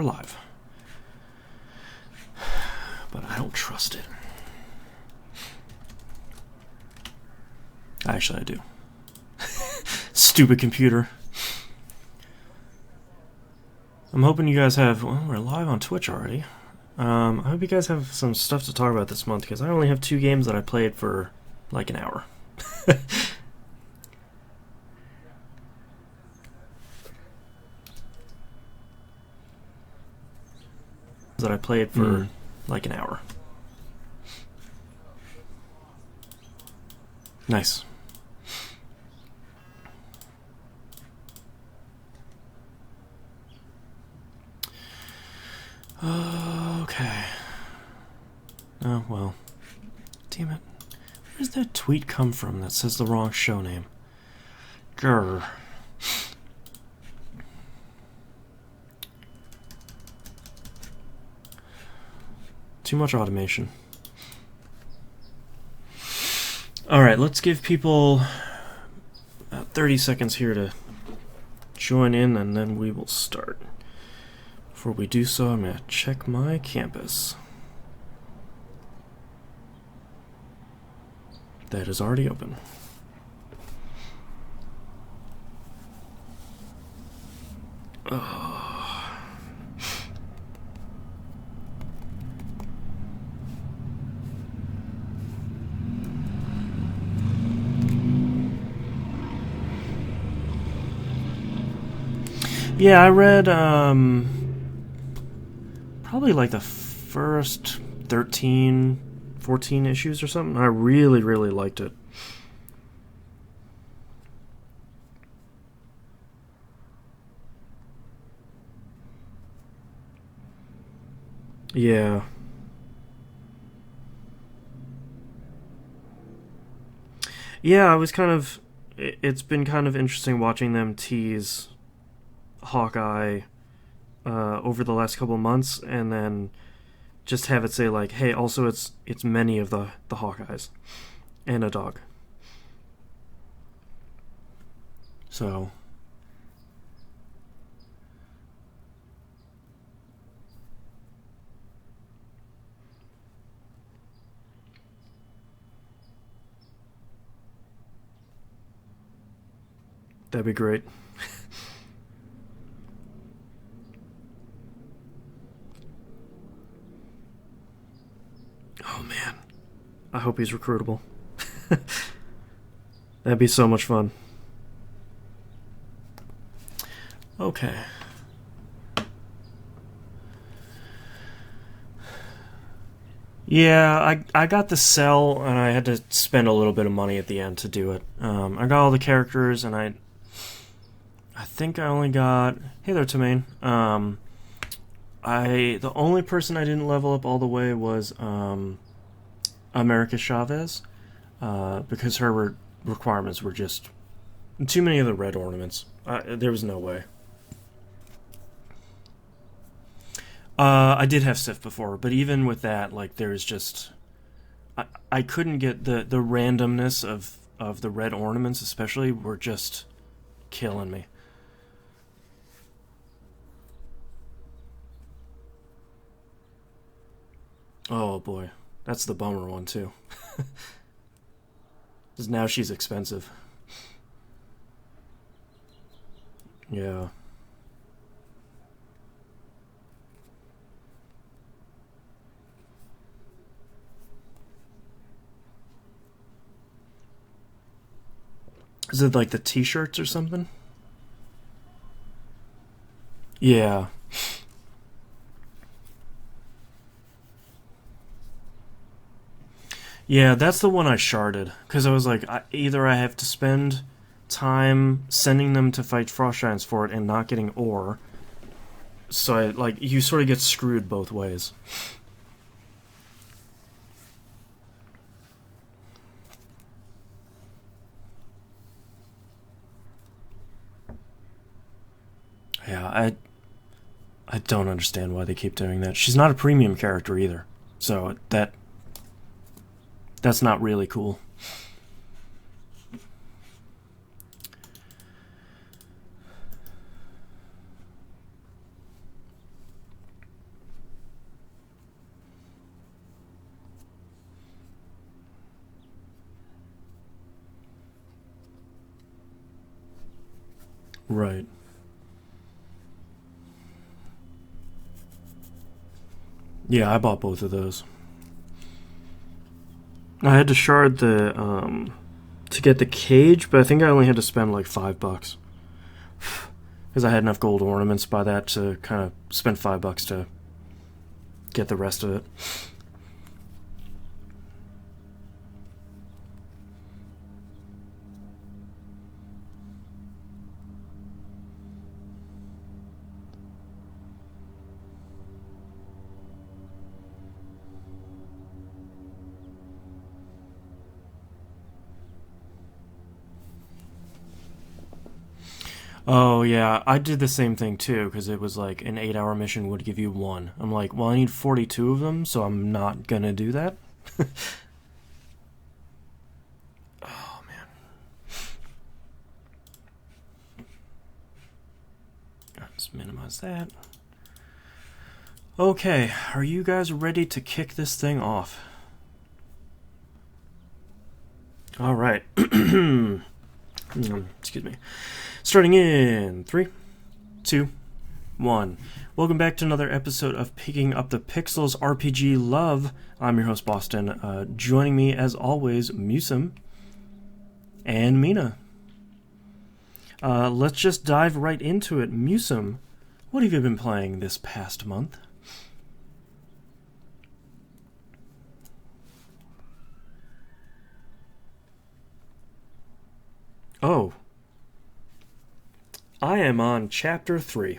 Live. But I don't trust it. Actually, I do. Stupid computer. I'm hoping you guys have... Well, we're live on Twitch already. I hope you guys have some stuff to talk about this month, because I only have 2 games that I played for like an hour. That I played for like an hour. Nice. Okay. Oh, well. Damn it. Where does that tweet come from that says the wrong show name? Grr. Too much automation. Alright, let's give people about 30 seconds here to join in, and then we will start. Before we do so, I'm going to check my campus. That is already open. Oh. Yeah, I read probably like the first 13, 14 issues or something. I really, really liked it. Yeah. Yeah, I was kind of... It's been kind of interesting watching them tease Hawkeye over the last couple months, and then just have it say like, hey, also it's many of the Hawkeyes and a dog. So that'd be great. Oh man, I hope he's recruitable. That'd be so much fun. Okay. Yeah, I got the cell, and I had to spend a little bit of money at the end to do it. I got all the characters, and I think I only got... Hey there, Tamaine. The only person I didn't level up all the way was America Chavez, because her requirements were just too many of the red ornaments. There was no way. I did have Sif before, but even with that, like, there's just... I couldn't get the randomness of the red ornaments, especially, were just killing me. Oh boy, that's the bummer one too. Because now she's expensive. Yeah. Is it like the t-shirts or something? Yeah. Yeah, that's the one I sharded. Because I was like, either I have to spend time sending them to fight Frost Giants for it and not getting ore. So, you sort of get screwed both ways. Yeah, I don't understand why they keep doing that. She's not a premium character either. So, that's not really cool. Right. Yeah, I bought both of those. I had to shard the to get the cage, but I think I only had to spend like $5 because I had enough gold ornaments by that to kind of spend $5 to get the rest of it. Oh yeah, I did the same thing too because it was like an 8-hour mission would give you one. I'm like, well, I need 42 of them, so I'm not gonna do that. Oh man. Let's minimize that. Okay, are you guys ready to kick this thing off? All right. Excuse me. Starting in 3, 2, 1. Welcome back to another episode of Picking Up the Pixels RPG Love. I'm your host, Boston. Joining me, as always, Musum and Mina. Let's just dive right into it. Musum, what have you been playing this past month? Oh. I am on chapter 3.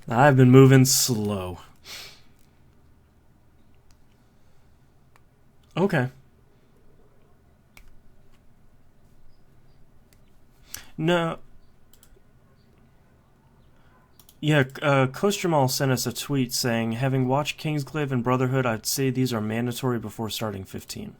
I've been moving slow. Okay. No. Yeah, Coach Jamal sent us a tweet saying, having watched Kingsglaive and Brotherhood, I'd say these are mandatory before starting 15.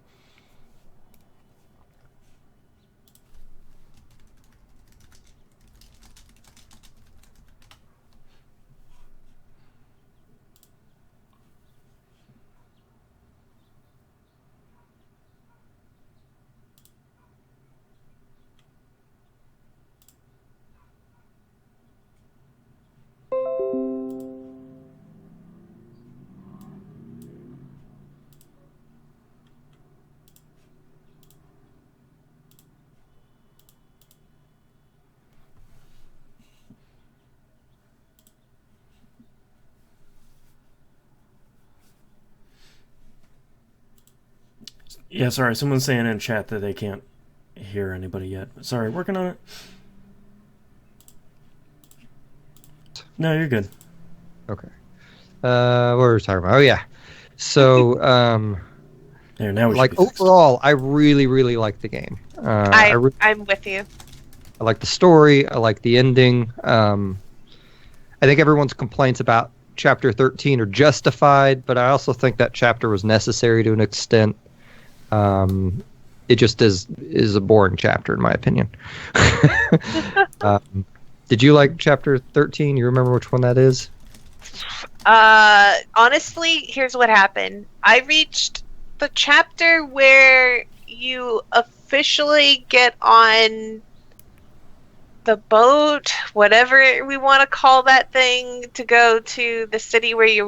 Yeah, sorry, someone's saying in chat that they can't hear anybody yet. Sorry, working on it. No, you're good. Okay. What were we talking about? Oh yeah. So, There, now we like should be fixed. overall, I really, really like the game. I'm with you. I like the story. I like the ending. I think everyone's complaints about Chapter 13 are justified, but I also think that chapter was necessary to an extent. It just is a boring chapter, in my opinion. Did you like Chapter 13? You remember which one that is? Honestly, here's what happened. I reached the chapter where you officially get on the boat, whatever we want to call that thing, to go to the city where you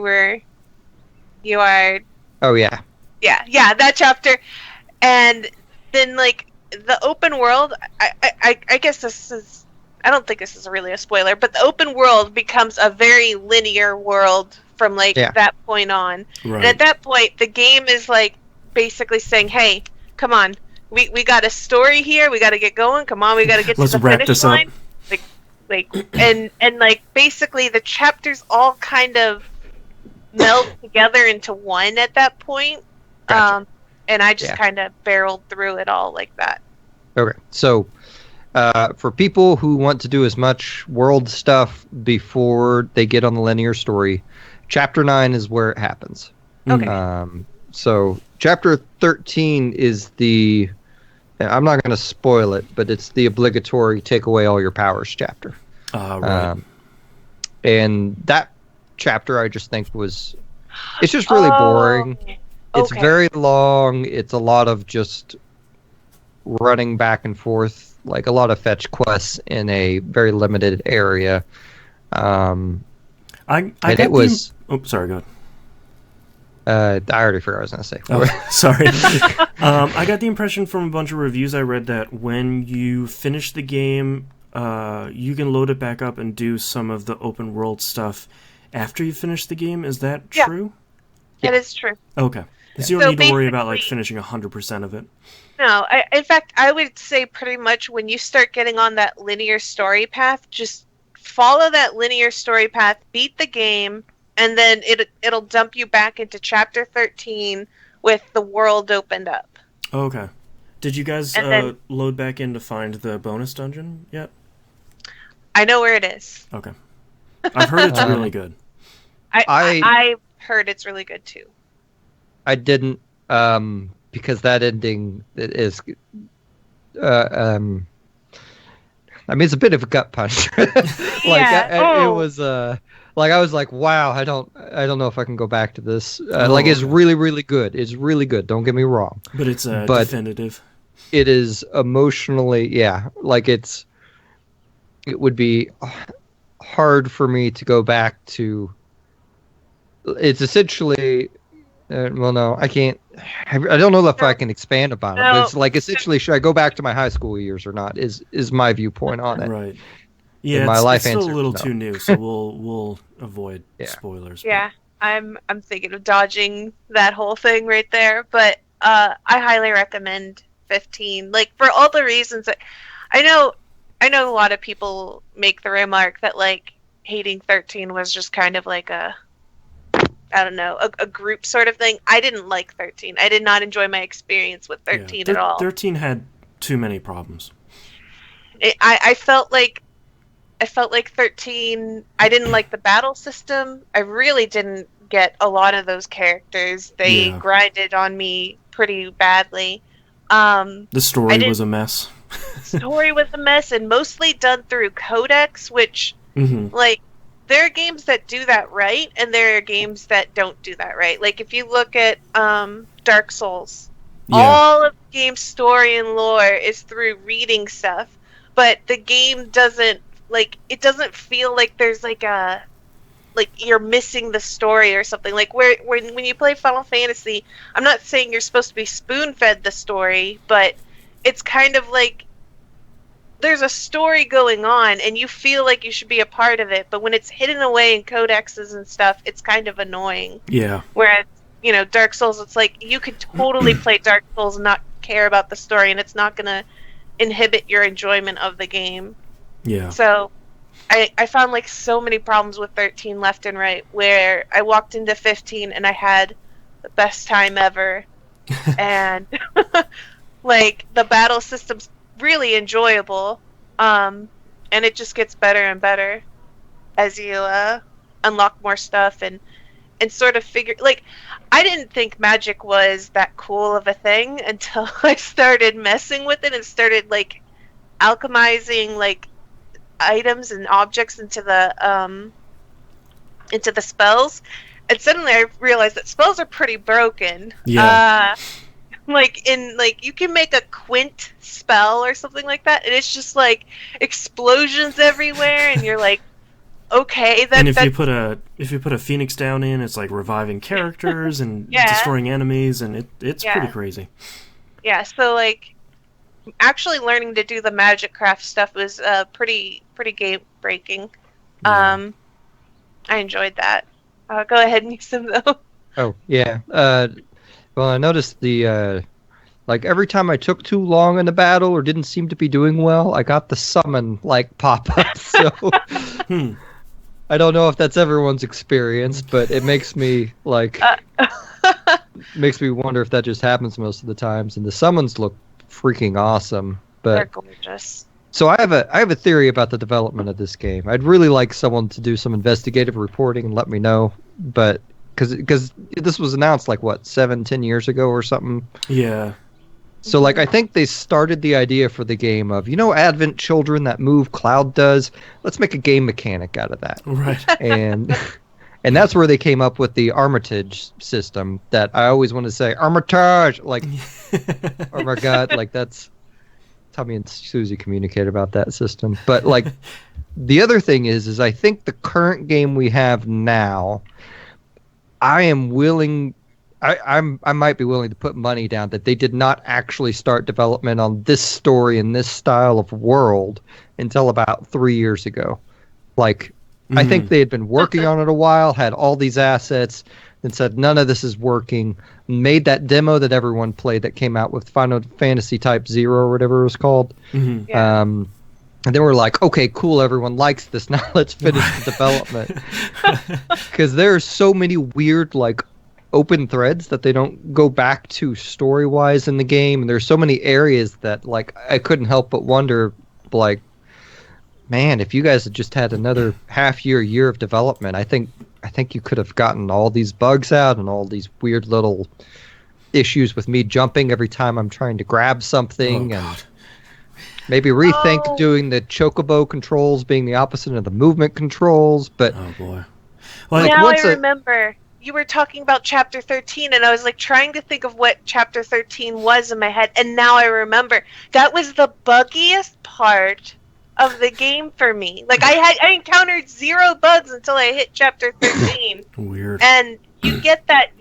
are. Oh yeah. Yeah, that chapter. And then, like, the open world, I guess this is, I don't think this is really a spoiler, but the open world becomes a very linear world from, like, that point on. Right. And at that point, the game is, like, basically saying, hey, come on, we got a story here, we got to get going, come on, we got to get to the finish line. And like, basically, the chapters all kind of meld together into one at that point. Gotcha. And I just kind of barreled through it all like that. Okay, so for people who want to do as much world stuff before they get on the linear story, Chapter 9 is where it happens. Okay. So Chapter 13 is the... I'm not going to spoil it, but it's the obligatory take away all your powers chapter. Right. And that chapter I just think was... It's just really boring. It's very long. It's a lot of just running back and forth like a lot of fetch quests in a very limited area. I and got it was. Oh, sorry. Go ahead. I already forgot what I was going to say. Oh, sorry. I got the impression from a bunch of reviews I read that when you finish the game, you can load it back up and do some of the open world stuff after you finish the game. Is that true? It is true. Okay. So you don't need to worry about like finishing 100% of it. No, in fact, I would say pretty much when you start getting on that linear story path, just follow that linear story path, beat the game, and then it'll dump you back into chapter 13 with the world opened up. Okay. Did you guys load back in to find the bonus dungeon yet? I know where it is. Okay. I've heard it's really good. I heard it's really good too. I didn't, because that ending is, I mean, it's a bit of a gut punch. It was, like, I was like, wow, I don't know if I can go back to this. Like, it's really, really good. It's really good. Don't get me wrong. But it's definitive. It is emotionally, like it would be hard for me to go back to. It's essentially. Well, no, I can't. I don't know if I can expand upon it. But it's like essentially, should I go back to my high school years or not? Is my viewpoint on it? Right. Yeah, my life it's still answer a little no. too new, so we'll avoid spoilers. Yeah, I'm thinking of dodging that whole thing right there. But I highly recommend 15. Like for all the reasons that I know a lot of people make the remark that like hating 13 was just kind of like a group sort of thing. I didn't like 13. I did not enjoy my experience with 13 at all. 13 had too many problems. I felt like 13, I didn't like the battle system. I really didn't get a lot of those characters. They grinded on me pretty badly. The story was a mess. Story was a mess, and mostly done through codex, which, like, there are games that do that right, and there are games that don't do that right. Like, if you look at Dark Souls, all of the game's story and lore is through reading stuff, but the game doesn't feel like there's like you're missing the story or something. Like when you play Final Fantasy, I'm not saying you're supposed to be spoon-fed the story, but it's kind of like there's a story going on and you feel like you should be a part of it, but when it's hidden away in codexes and stuff, it's kind of annoying. Yeah. Whereas, Dark Souls, it's like you could totally play Dark Souls and not care about the story, and it's not going to inhibit your enjoyment of the game. Yeah. So I found like so many problems with 13 left and right, where I walked into 15 and I had the best time ever. And like the battle system's really enjoyable. And it just gets better and better as you unlock more stuff and sort of figure, like, I didn't think magic was that cool of a thing until I started messing with it and started like alchemizing like items and objects into the spells, and suddenly I realized that spells are pretty broken. Like you can make a quint spell or something like that, and it's just like explosions everywhere, and you're like, okay. And if you put a phoenix down in, it's like reviving characters and destroying enemies, and it's pretty crazy. Yeah, so like actually learning to do the magic craft stuff was pretty game breaking. I enjoyed that. Go ahead and use them though. Oh yeah. Well, I noticed the like every time I took too long in a battle or didn't seem to be doing well, I got the summon like pop up. So I don't know if that's everyone's experience, but it makes me like makes me wonder if that just happens most of the times. And the summons look freaking awesome. But they're gorgeous. So I have a theory about the development of this game. I'd really like someone to do some investigative reporting and let me know, but because this was announced like what 7-10 years ago or something. Yeah. So like I think they started the idea for the game of Advent Children, that move Cloud does. Let's make a game mechanic out of that. Right. And that's where they came up with the Armitage system that I always want to say Armitage, like oh my god, like that's Tommy and Susie communicate about that system. But like, the other thing is I think the current game we have now, I am willing. I might be willing to put money down that they did not actually start development on this story and this style of world until about 3 years ago. Like, I think they had been working on it a while, had all these assets, and said none of this is working. Made that demo that everyone played that came out with Final Fantasy Type 0 or whatever it was called. Mm-hmm. Yeah. And then we're like, okay, cool, everyone likes this. Now let's finish the development. Because there are so many weird, like, open threads that they don't go back to story-wise in the game. And there's so many areas that, like, I couldn't help but wonder, like, man, if you guys had just had another year of development, I think you could have gotten all these bugs out and all these weird little issues with me jumping every time I'm trying to grab something, and maybe rethink doing the chocobo controls being the opposite of the movement controls. But oh boy, well, now I remember you were talking about Chapter 13, and I was like trying to think of what Chapter 13 was in my head, and now I remember that was the buggiest part of the game for me. Like, I encountered 0 bugs until I hit Chapter 13. Weird. And you get that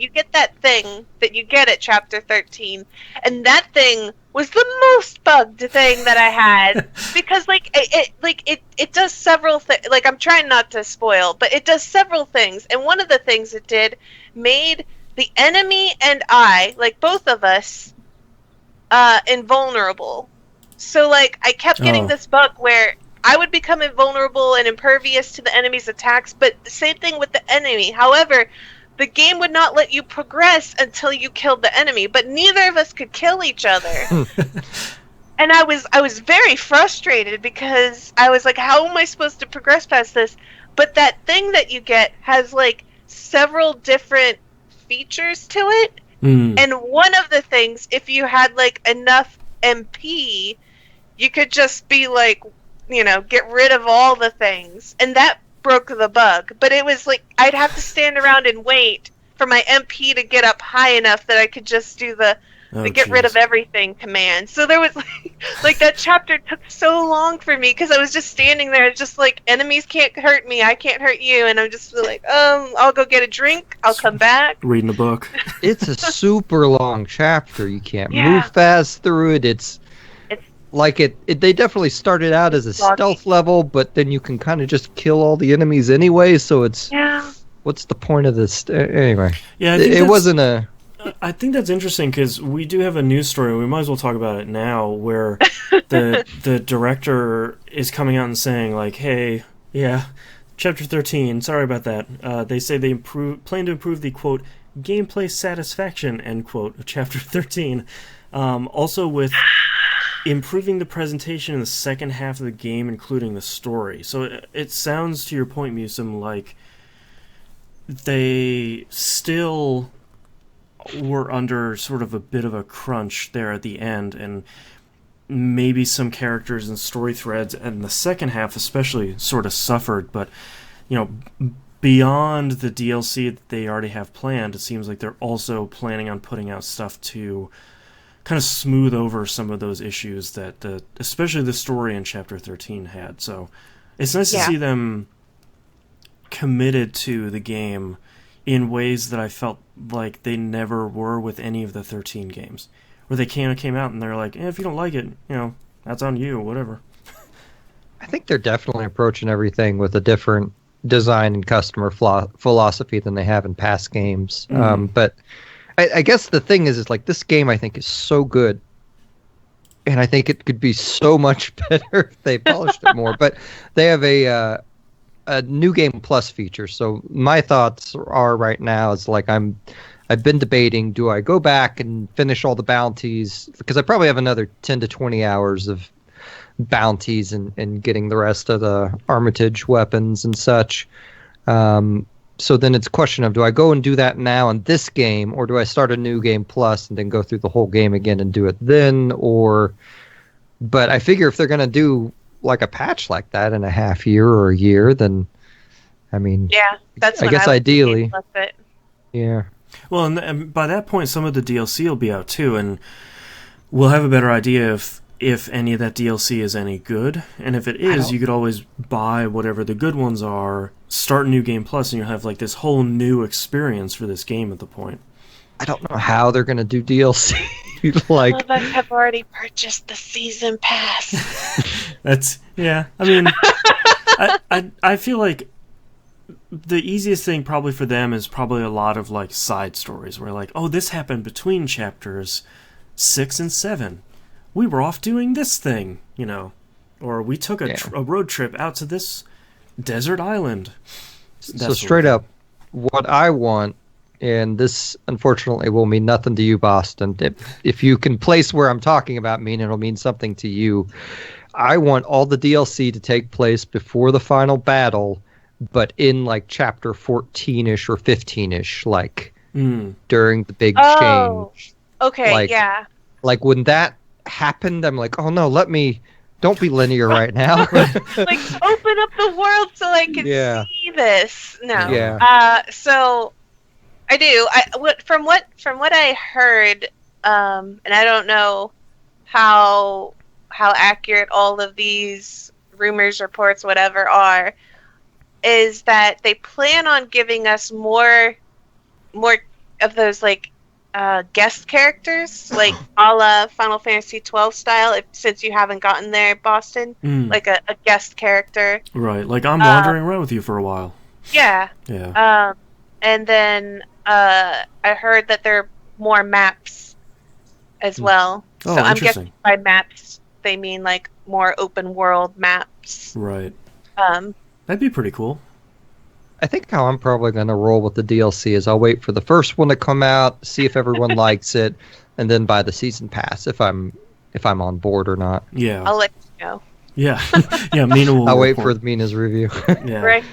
thing that you get at Chapter 13, and that thing was the most bugged thing that I had because it does several things. Like, I'm trying not to spoil, but it does several things, and one of the things it did made the enemy and I, like both of us, invulnerable. So, like, I kept getting this bug where I would become invulnerable and impervious to the enemy's attacks, but the same thing with the enemy. However, the game would not let you progress until you killed the enemy, but neither of us could kill each other. And I was very frustrated because I was like, how am I supposed to progress past this? But that thing that you get has, like, several different features to it. And one of the things, if you had, like, enough MP, you could just be like, you know, get rid of all the things. And that broke the bug. But it was like, I'd have to stand around and wait for my MP to get up high enough that I could just do the get rid of everything command. So there was like that chapter took so long for me because I was just standing there just like, enemies can't hurt me, I can't hurt you, and I'm just like, I'll go get a drink, I'll come back. Reading a book. It's a super long chapter. You can't move fast through it. It's like they definitely started out as a stealth level, but then you can kind of just kill all the enemies anyway, so it's what's the point of this anyway? Yeah, it wasn't a I think that's interesting because we do have a news story. We might as well talk about it now, where the director is coming out and saying, like, "Hey, yeah, Chapter 13. Sorry about that. They say they plan to improve the quote gameplay satisfaction end quote of Chapter 13. Also with improving the presentation in the second half of the game, including the story. So it sounds, to your point, Musum, like they still were under sort of a bit of a crunch there at the end, and maybe some characters and story threads and the second half especially sort of suffered, but you know, beyond the DLC that they already have planned, it seems like they're also planning on putting out stuff to kind of smooth over some of those issues that especially the story in Chapter 13 had. So it's nice to see them committed to the game in ways that I felt like they never were with any of the 13 games, where they came out and they're like, if you don't like it, you know, that's on you, whatever. I think they're definitely approaching everything with a different design and customer philosophy than they have in past games. But I guess the thing is like, this game I think is so good, and I think it could be so much better if they polished it more. But they have a new game plus feature. So my thoughts are right now is like, I've been debating, do I go back and finish all the bounties, because I probably have another 10 to 20 hours of bounties and getting the rest of the Armitage weapons and such. So then it's a question of, do I go and do that now in this game, or do I start a new game plus and then go through the whole game again and do it then? But I figure if they're going to do like a patch like that in a half year or a year, then I mean, that's I guess ideally, yeah. Well, and by that point, some of the DLC will be out too, and we'll have a better idea if if any of that DLC is any good. And if it is, you could always buy whatever the good ones are, start New Game Plus, and you'll have like this whole new experience for this game at the point. I don't know how they're going to do DLC. Like, All of us have already purchased the season pass. I mean, I feel like the easiest thing probably for them is probably a lot of like side stories where like, oh, this happened between chapters 6 and 7. We were off doing this thing, you know, or we took a road trip out to this desert island. So straight up, what I want, and this unfortunately will mean nothing to you, Boston. If you can place where I'm talking about mean, it'll mean something to you. I want all the DLC to take place before the final battle, but in like chapter 14-ish or 15-ish, like during the big change. Okay, like, yeah. Like when that happened, I'm like, oh no, don't be linear right now. Like, open up the world so I can see this. No. Yeah. So I do. From what I heard, and I don't know how accurate all of these rumors, reports, whatever are, is that they plan on giving us more of those like guest characters, like a la Final Fantasy 12 style. Since you haven't gotten there, Boston, like a guest character, right? Like I'm wandering around with you for a while. Yeah. Yeah. And then I heard that there are more maps as well. Oh, so I'm interesting. guessing by maps they mean like more open world maps. Right. That'd be pretty cool. I think how I'm probably going to roll with the DLC is I'll wait for the first one to come out, see if everyone likes it, and then buy the season pass if I'm on board or not. Yeah. I'll let you know. Yeah. Yeah, Mina will I'll wait report. for Mina's review. Yeah. Right.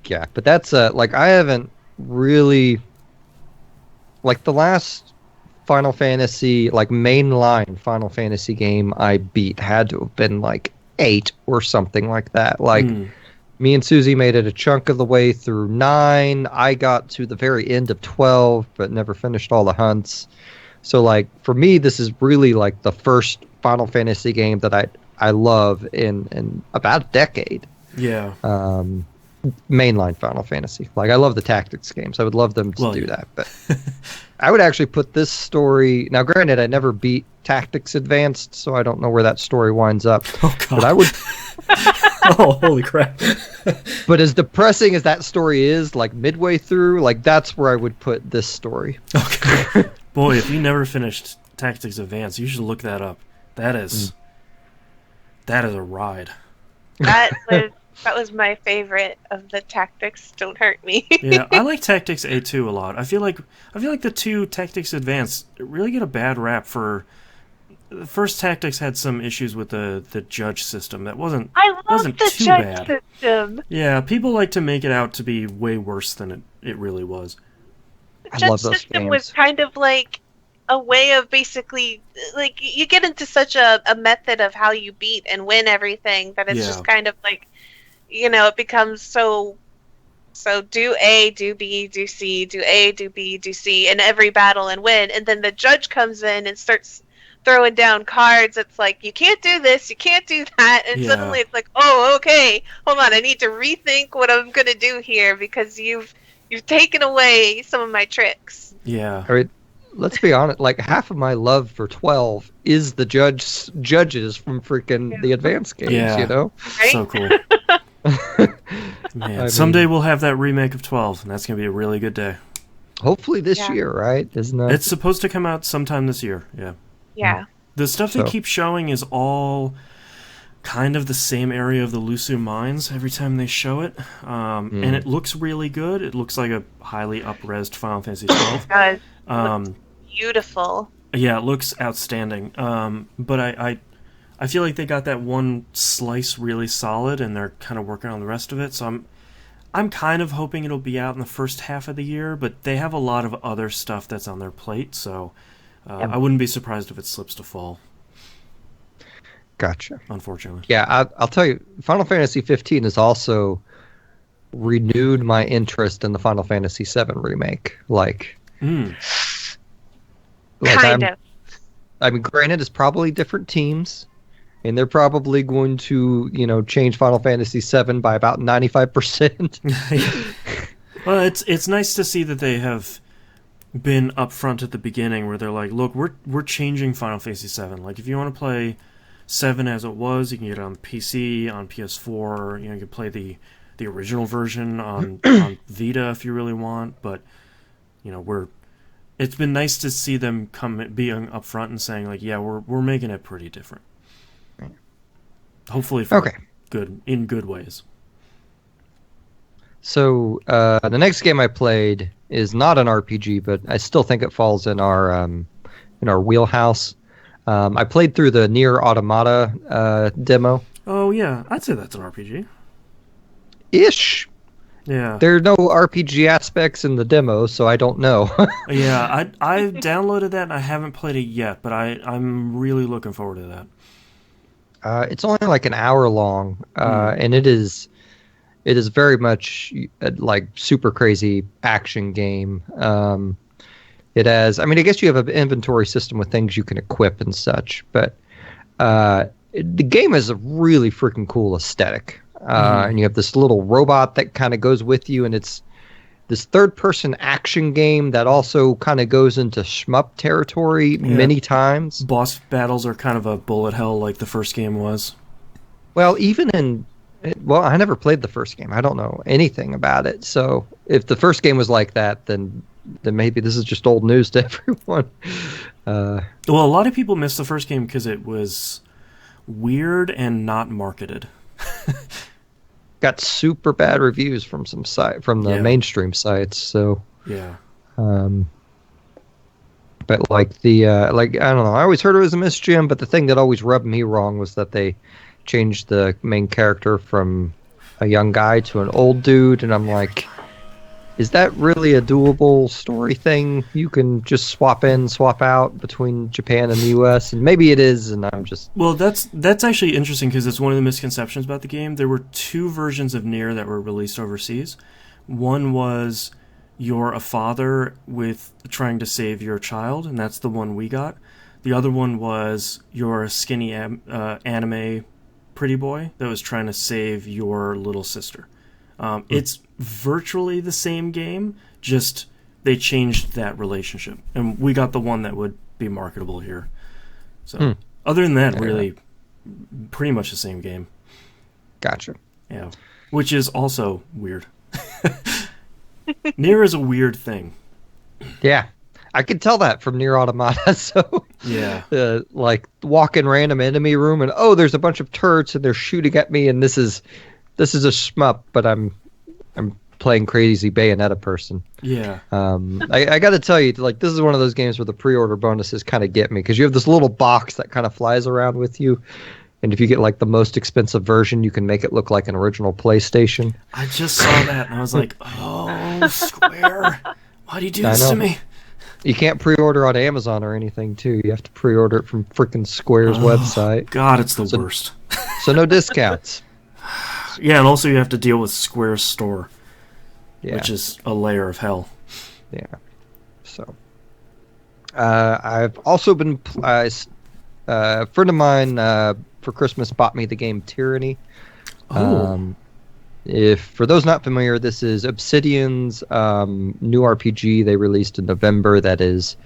Yeah, but that's like I haven't really like the last Final Fantasy, like mainline Final Fantasy game I beat had to have been like 8 or something like that. Like me and Susie made it a chunk of the way through 9. I got to the very end of 12, but never finished all the hunts. So like for me, this is really like the first Final Fantasy game that I love in about a decade. Yeah. Mainline Final Fantasy. Like I love the tactics games. I would love them to do that. But I would actually put this story. Now, granted, I never beat Tactics Advanced, so I don't know where that story winds up. Oh God. But I would. Oh, holy crap. But as depressing as that story is, like midway through, like that's where I would put this story. Okay. Boy, if you never finished Tactics Advance, you should look that up. That is a ride. That was my favorite of the Tactics. Don't hurt me. Yeah, I like Tactics A2 a lot. I feel like the two Tactics Advance really get a bad rap for. The first Tactics had some issues with the judge system that wasn't the too judge bad. system. Yeah, people like to make it out to be way worse than it really was. The judge system was kind of like a way of basically like you get into such a method of how you beat and win everything that it's just kind of like, you know, it becomes so do A, do B, do C, do A, do B, do C in every battle and win, and then the judge comes in and starts throwing down cards. It's like, you can't do this, you can't do that, and suddenly it's like, oh, okay, hold on, I need to rethink what I'm gonna do here because you've taken away some of my tricks. Yeah. I mean, let's be honest, like half of my love for 12 is the judges from freaking the advanced games, you know? Right? So cool. Man, someday we'll have that remake of 12, and that's going to be a really good day. Hopefully this year, right? Isn't it? It's supposed to come out sometime this year, yeah. Yeah. The stuff they keep showing is all kind of the same area of the Lusu mines every time they show it. And it looks really good. It looks like a highly up-resed Final Fantasy XII. It does. Looks beautiful. Yeah, it looks outstanding. But I feel like they got that one slice really solid, and they're kind of working on the rest of it. So I'm kind of hoping it'll be out in the first half of the year, but they have a lot of other stuff that's on their plate, so I wouldn't be surprised if it slips to fall. Gotcha. Unfortunately. Yeah, I'll tell you, Final Fantasy 15 has also renewed my interest in the Final Fantasy 7 remake. Kind of. I mean, granted, it's probably different teams, and they're probably going to, change Final Fantasy VII by about 95%. Well, it's nice to see that they have been upfront at the beginning, where they're like, look, we're changing Final Fantasy VII. Like, if you want to play 7 as it was, you can get it on PC, on PS4. You can play the original version on Vita if you really want. But it's been nice to see them being upfront and saying like, yeah, we're making it pretty different. Hopefully for good ways. So the next game I played is not an RPG, but I still think it falls in our wheelhouse. I played through the Nier Automata demo. Oh yeah, I'd say that's an RPG. Ish. Yeah. There are no RPG aspects in the demo, so I don't know. Yeah, I downloaded that and I haven't played it yet, but I'm really looking forward to that. It's only like an hour long, and it is very much like super crazy action game. It has, I mean, I guess you have an inventory system with things you can equip and such, but the game has a really freaking cool aesthetic. And you have this little robot that kind of goes with you, and it's this third-person action game that also kind of goes into shmup territory many times. Boss battles are kind of a bullet hell like the first game was. Well, I never played the first game. I don't know anything about it. So if the first game was like that, then maybe this is just old news to everyone. Well, a lot of people missed the first game because it was weird and not marketed. Got super bad reviews from the mainstream sites. So yeah. But like I don't know. I always heard it was a misgem, but the thing that always rubbed me wrong was that they changed the main character from a young guy to an old dude, and I'm like, is that really a doable story thing? You can just swap in, swap out between Japan and the US, and maybe it is, and I'm just... Well, that's actually interesting because it's one of the misconceptions about the game. There were 2 versions of Nier that were released overseas. One was you're a father with trying to save your child, and that's the one we got. The other one was you're a skinny anime pretty boy that was trying to save your little sister. It's virtually the same game, just they changed that relationship. And we got the one that would be marketable here. So, other than that, really, pretty much the same game. Gotcha. Yeah. Which is also weird. Nier is a weird thing. Yeah. I could tell that from Nier Automata, so... Yeah. Like, walk in random enemy room, and there's a bunch of turrets, and they're shooting at me, and this is a shmup, but I'm playing crazy Bayonetta person. Yeah. I got to tell you, like, this is one of those games where the pre-order bonuses kind of get me, because you have this little box that kind of flies around with you, and if you get like the most expensive version, you can make it look like an original PlayStation. I just saw that and I was like, oh, Square, why do you do this to me? You can't pre-order on Amazon or anything, too. You have to pre-order it from freaking Square's website. God, it's the worst. So no discounts. Yeah, and also you have to deal with Square's store, which Yeah. is a layer of hell. Yeah. So, I've also been... a friend of mine for Christmas bought me the game Tyranny. Oh. If for those not familiar, this is Obsidian's new RPG they released in November that is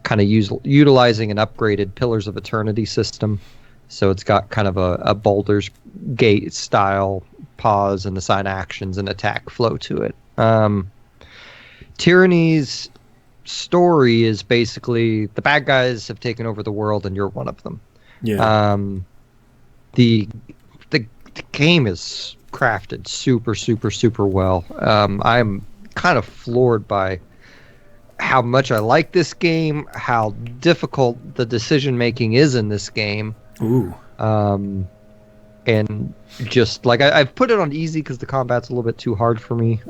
kind of utilizing an upgraded Pillars of Eternity system. So it's got kind of a Baldur's Gate style pause and assign actions and attack flow to it. Tyranny's story is basically the bad guys have taken over the world and you're one of them. Yeah. The game is crafted super, super, super well. I'm kind of floored by how much I like this game, how difficult the decision making is in this game. Ooh. And just like I've put it on easy because the combat's a little bit too hard for me.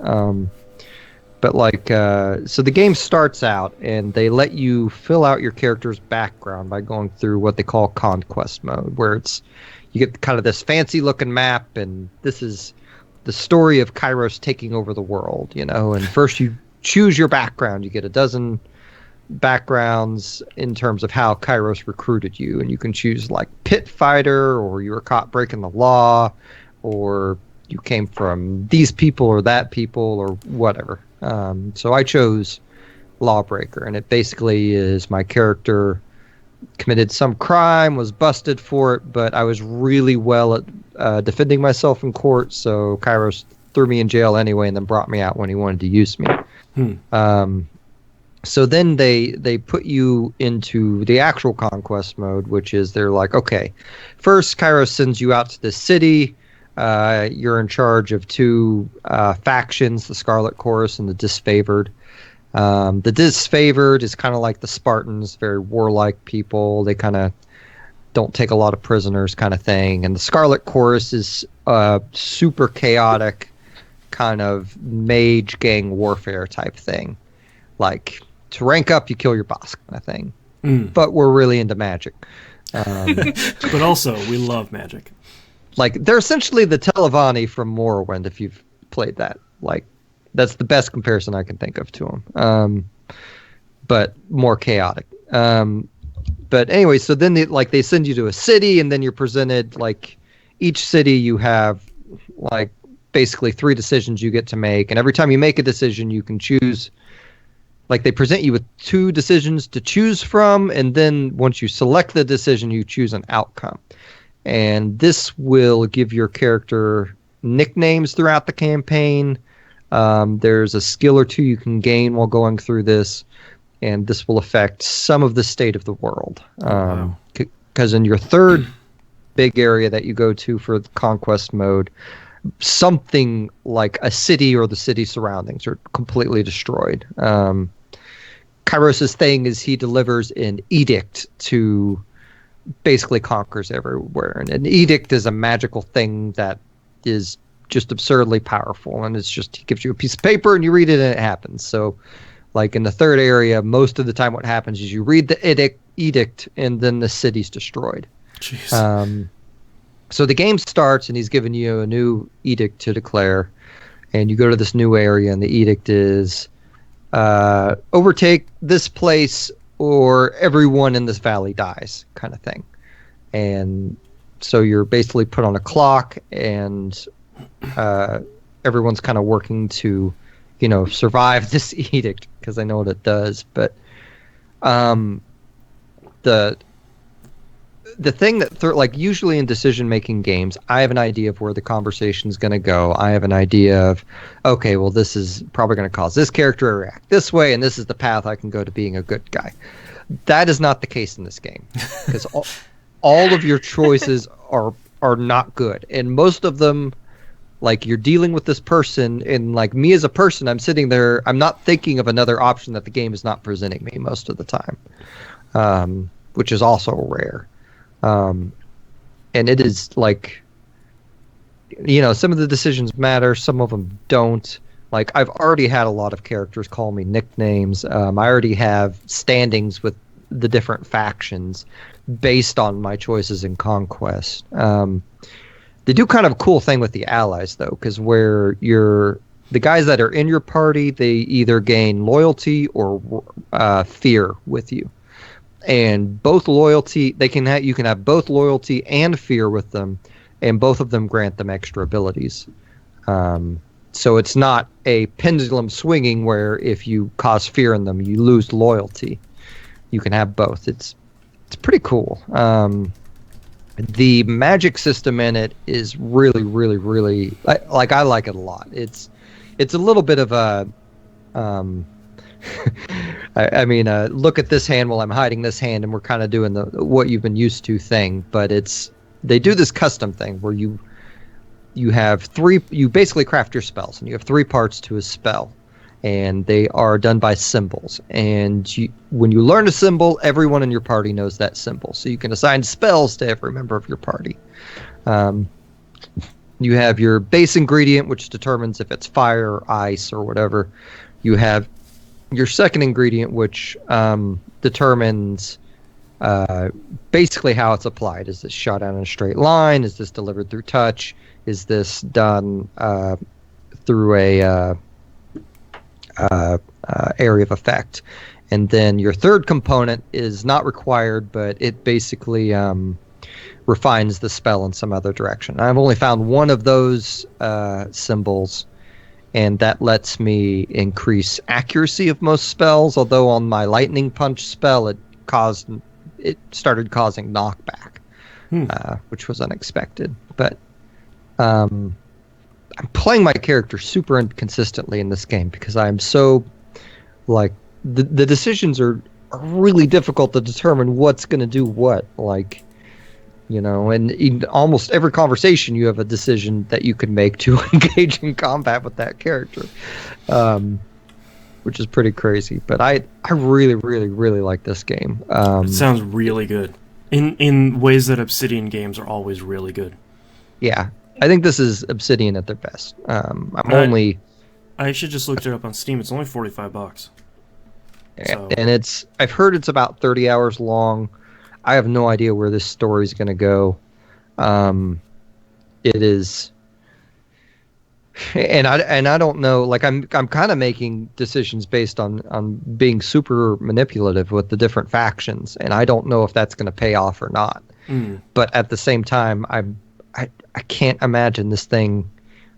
But like, so the game starts out and they let you fill out your character's background by going through what they call conquest mode, where you get kind of this fancy looking map, and this is the story of Kairos taking over the world, you know. And first you choose your background. You get a dozen backgrounds in terms of how Kairos recruited you, and you can choose like pit fighter, or you were caught breaking the law, or you came from these people or that people or whatever. So I chose lawbreaker, and it basically is my character committed some crime, was busted for it, but I was really well at defending myself in court, so Kairos threw me in jail anyway and then brought me out when he wanted to use me. So then they put you into the actual conquest mode, which is they're like, okay, first Kairos sends you out to the city. You're in charge of two factions, the Scarlet Chorus and the Disfavored. The Disfavored is kind of like the Spartans, very warlike people. They kind of don't take a lot of prisoners kind of thing. And the Scarlet Chorus is super chaotic, kind of mage gang warfare type thing. Like, to rank up, you kill your boss kind of thing. But we're really into magic. But also, we love magic. Like, they're essentially the Telvanni from Morrowind, if you've played that. Like, that's the best comparison I can think of to them. But more chaotic. But anyway, so then they send you to a city, and then you're presented, like, each city you have, like, basically 3 decisions you get to make. And every time you make a decision, you can choose, like, they present you with 2 decisions to choose from, and then once you select the decision, you choose an outcome. And this will give your character nicknames throughout the campaign. There's a skill or 2 you can gain while going through this, and this will affect some of the state of the world. Because in your third big area that you go to for the conquest mode, something like a city or the city surroundings are completely destroyed. Kairos' thing is he delivers an edict to basically conquers everywhere. And an edict is a magical thing that is just absurdly powerful, and it's just he gives you a piece of paper and you read it and it happens. So like in the third area, most of the time what happens is you read the edict and then the city's destroyed. Jeez. So the game starts and he's giving you a new edict to declare, and you go to this new area, and the edict is overtake this place or everyone in this valley dies, kind of thing. And so you're basically put on a clock, and everyone's kind of working to, survive this edict, because I know what it does. But the thing that like usually in decision making games, I have an idea of where the conversation is going to go. I have an idea of, okay, well, this is probably going to cause this character to react this way, and this is the path I can go to being a good guy. That is not the case in this game, because all of your choices are not good, and most of them, like, you're dealing with this person, and like me as a person, I'm sitting there, I'm not thinking of another option that the game is not presenting me most of the time, which is also rare. And it is like, some of the decisions matter, some of them don't. Like, I've already had a lot of characters call me nicknames. I already have standings with the different factions based on my choices in Conquest. They do kind of a cool thing with the allies, though, because where the guys that are in your party, they either gain loyalty or fear with you. And both loyalty, you can have both loyalty and fear with them, and both of them grant them extra abilities. So it's not a pendulum swinging where if you cause fear in them, you lose loyalty. You can have both. It's pretty cool. The magic system in it is really, really, really, I like it a lot. It's a little bit of a look at this hand while I'm hiding this hand, and we're kind of doing the what you've been used to thing. But they do this custom thing where you basically craft your spells, and you have 3 parts to a spell, and they are done by symbols. And when you learn a symbol, everyone in your party knows that symbol, so you can assign spells to every member of your party. You have your base ingredient, which determines if it's fire or ice or whatever. You have your second ingredient, which determines basically how it's applied. Is this shot out in a straight line? Is this delivered through touch? Is this done through a area of effect? And then your third component is not required, but it basically refines the spell in some other direction. I've only found one of those symbols, and that lets me increase accuracy of most spells, although on my lightning punch spell it started causing knockback, which was unexpected. But I'm playing my character super inconsistently in this game because I'm so like the decisions are really difficult to determine what's going to do what, like, you know, and in almost every conversation you have a decision that you can make to engage in combat with that character, which is pretty crazy. But I really, really, really like this game. It sounds really good in ways that Obsidian games are always really good. Yeah, I think this is Obsidian at their best. I actually just looked it up on Steam. It's only $45. So. And I've heard it's about 30 hours long. I have no idea where this story is going to go. It is, and I don't know. Like I'm kind of making decisions based on being super manipulative with the different factions, and I don't know if that's going to pay off or not. But at the same time, I can't imagine this thing,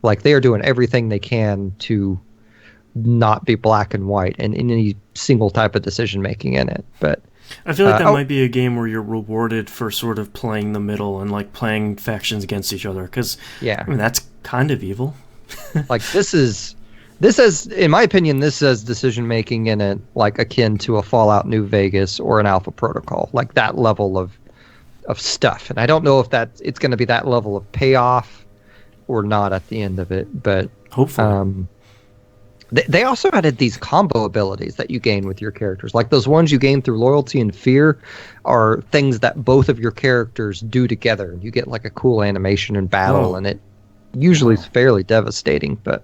like, they are doing everything they can to not be black and white in any single type of decision making in it. But I feel like that might be a game where you're rewarded for sort of playing the middle and like playing factions against each other, because I mean, that's kind of evil. Like this has, in my opinion, this has decision making in it like akin to a Fallout New Vegas or an Alpha Protocol, like that level of stuff. And I don't know if it's going to be that level of payoff or not at the end of it, but hopefully. They also added these combo abilities that you gain with your characters. Like those ones you gain through loyalty and fear are things that both of your characters do together. You get like a cool animation in battle, and it usually is fairly devastating. But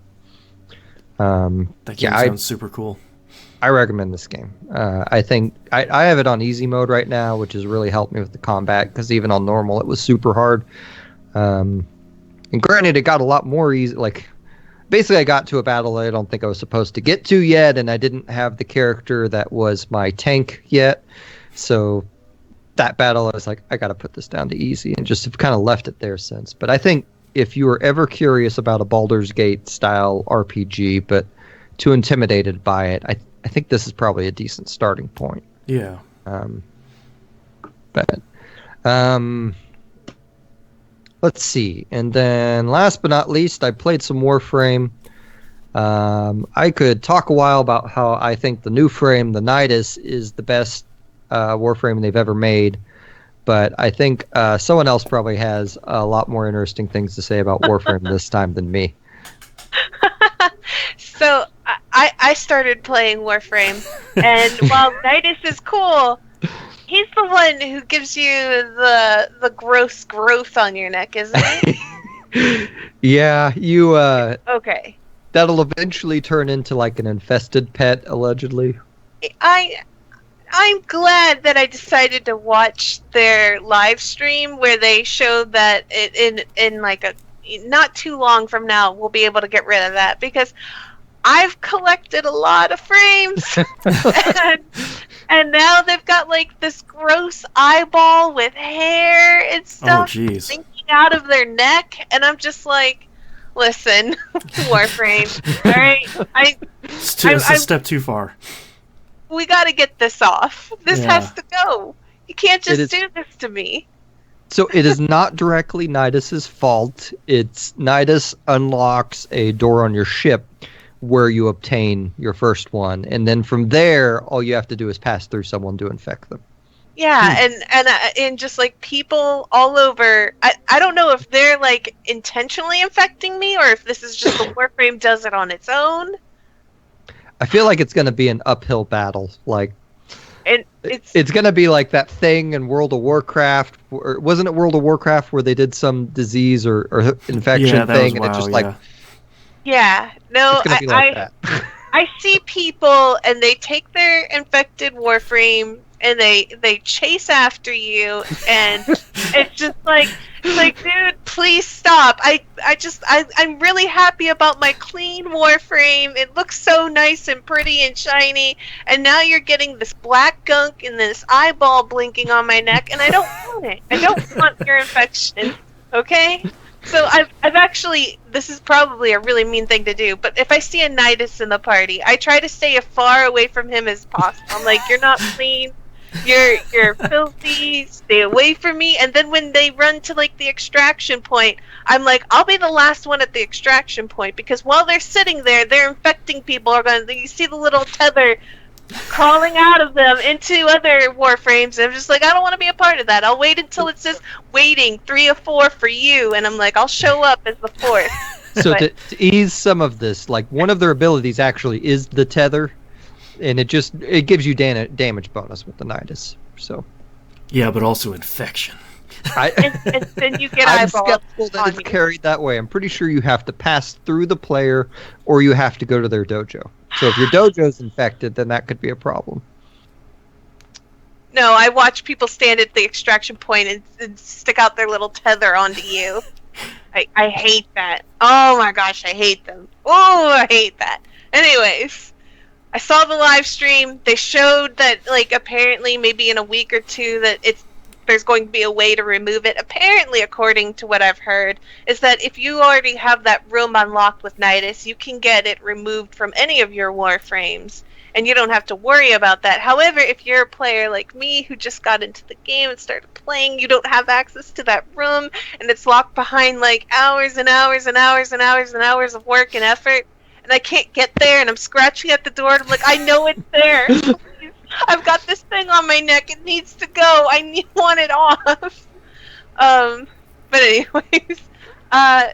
that game sounds super cool. I recommend this game. I think I have it on easy mode right now, which has really helped me with the combat, because even on normal it was super hard. And granted, it got a lot more easy. Like, basically, I got to a battle I don't think I was supposed to get to yet, and I didn't have the character that was my tank yet. So that battle, I was like, I got to put this down to easy, and just have kind of left it there since. But I think if you were ever curious about a Baldur's Gate style RPG, but too intimidated by it, I think this is probably a decent starting point. Yeah. Let's see. And then last but not least, I played some Warframe. I could talk a while about how I think the new frame, the Nidus, is the best Warframe they've ever made. But I think someone else probably has a lot more interesting things to say about Warframe this time than me. So I started playing Warframe, and while Nidus is cool, he's the one who gives you the gross growth on your neck, isn't he? Yeah, you. Okay. That'll eventually turn into like an infested pet, allegedly. I'm glad that I decided to watch their live stream where they showed that in like a not too long from now we'll be able to get rid of that, because I've collected a lot of frames and now they've got like this gross eyeball with hair and stuff sticking out of their neck, and I'm just like, listen, Warframe, all right? It's a step too far. We got to get this off. This has to go. You can't just do this to me. So it is not directly Nidus's fault. It's Nidus unlocks a door on your ship where you obtain your first one, and then from there, all you have to do is pass through someone to infect them. Yeah, and just like people all over. I don't know if they're like intentionally infecting me or if this is just the Warframe does it on its own. I feel like it's going to be an uphill battle. Like, it's going to be like that thing in World of Warcraft. Wasn't it World of Warcraft where they did some disease or infection thing, and it's just like. Yeah, no, it's gonna be like that. I see people and they take their infected Warframe and they chase after you, and it's just like, dude, please stop. I'm really happy about my clean Warframe. It looks so nice and pretty and shiny, and now you're getting this black gunk and this eyeball blinking on my neck, and I don't want it. I don't want your infection. Okay? So I've actually, this is probably a really mean thing to do, but if I see a Nidus in the party, I try to stay as far away from him as possible. I'm like, you're not clean, you're filthy, stay away from me. And then when they run to like the extraction point, I'm like, I'll be the last one at the extraction point, because while they're sitting there, they're infecting people. You see the little tether crawling out of them into other Warframes, and I'm just like, I don't want to be a part of that. I'll wait until it says waiting 3 of 4 for you, and I'm like, I'll show up as the 4th. So to ease some of this, like one of their abilities actually is the tether, and it gives you damage bonus with the Nidus. So yeah, but also infection. And then you get I'm eyeballs skeptical that it's carried that way. I'm pretty sure you have to pass through the player, or you have to go to their dojo. So if your dojo's infected, then that could be a problem. No, I watch people stand at the extraction point and stick out their little tether onto you. I hate that. Oh my gosh, I hate them. Oh, I hate that. Anyways, I saw the live stream. They showed that, like, apparently maybe in a week or two that there's going to be a way to remove it. Apparently, according to what I've heard, is that if you already have that room unlocked with Nidus, you can get it removed from any of your Warframes, and you don't have to worry about that. However, if you're a player like me who just got into the game and started playing, you don't have access to that room, and it's locked behind like hours and hours and hours and hours and hours of work and effort, and I can't get there, and I'm scratching at the door, and I'm like, I know it's there. I've got this thing on my neck. It needs to go. I want it off. But anyways,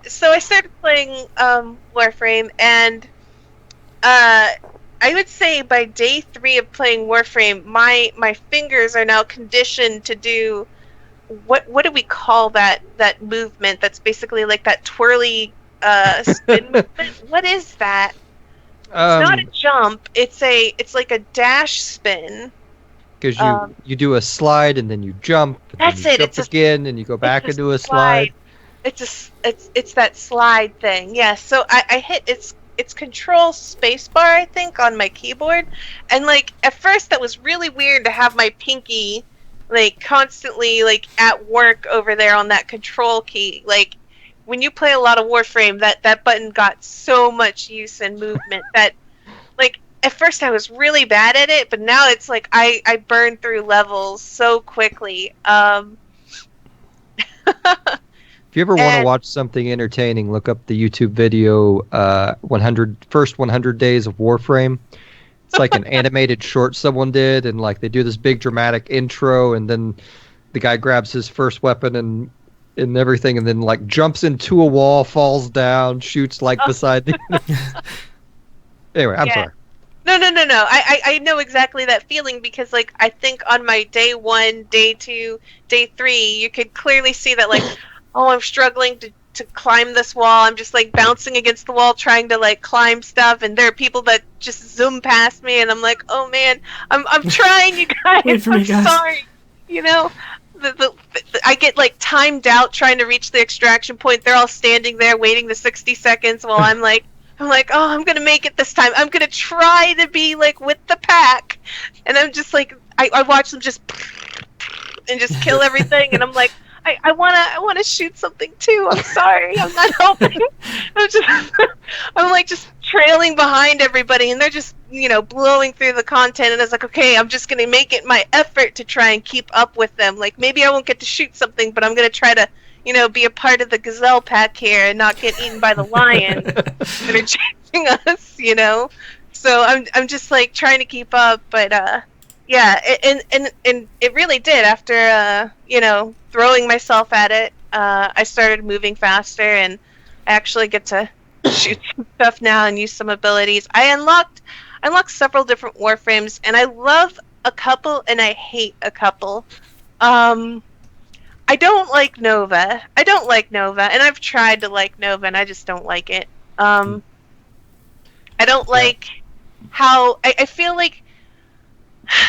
so I started playing Warframe, and I would say by day 3 of playing Warframe, my fingers are now conditioned to do what do we call that movement? That's basically like that twirly spin movement. What is that? It's not a jump. It's like a dash spin. Because you do a slide and then you jump. And That's then you it. Jump again and you go back into a slide. It's that slide thing. Yeah. So I hit it's Control Spacebar, I think, on my keyboard, and like at first that was really weird to have my pinky like constantly like at work over there on that Control key. Like, when you play a lot of Warframe, that button got so much use and movement that, like, at first I was really bad at it, but now it's like I burn through levels so quickly. If you ever want to watch something entertaining, look up the YouTube video, 100 Days of Warframe. It's like an animated short someone did, and like they do this big dramatic intro, and then the guy grabs his first weapon and everything, and then like jumps into a wall, falls down, shoots like beside the Anyway, I'm sorry. No. I know exactly that feeling, because like I think on my day 1, day 2, day 3, you could clearly see that like, oh, I'm struggling to climb this wall. I'm just like bouncing against the wall trying to like climb stuff, and there are people that just zoom past me, and I'm like, oh man, I'm trying, you guys. Wait for me, guys. Sorry. You know? I get like timed out trying to reach the extraction point. They're all standing there waiting the 60 seconds while I'm like, oh, I'm gonna make it this time. I'm gonna try to be like with the pack, and I'm just like, I watch them just and just kill everything, and I'm like, I wanna shoot something too. I'm sorry, I'm not helping. I'm like just trailing behind everybody, and they're just, blowing through the content, and I was like, okay, I'm just gonna make it my effort to try and keep up with them. Like, maybe I won't get to shoot something, but I'm gonna try to, be a part of the gazelle pack here and not get eaten by the lions that are chasing us, So I'm just like trying to keep up, but yeah, and it really did. After throwing myself at it, I started moving faster, and I actually get to shoot some stuff now and use some abilities. I unlocked several different Warframes, and I love a couple and I hate a couple. I don't like Nova. And I've tried to like Nova, and I just don't like it. I don't like how I feel like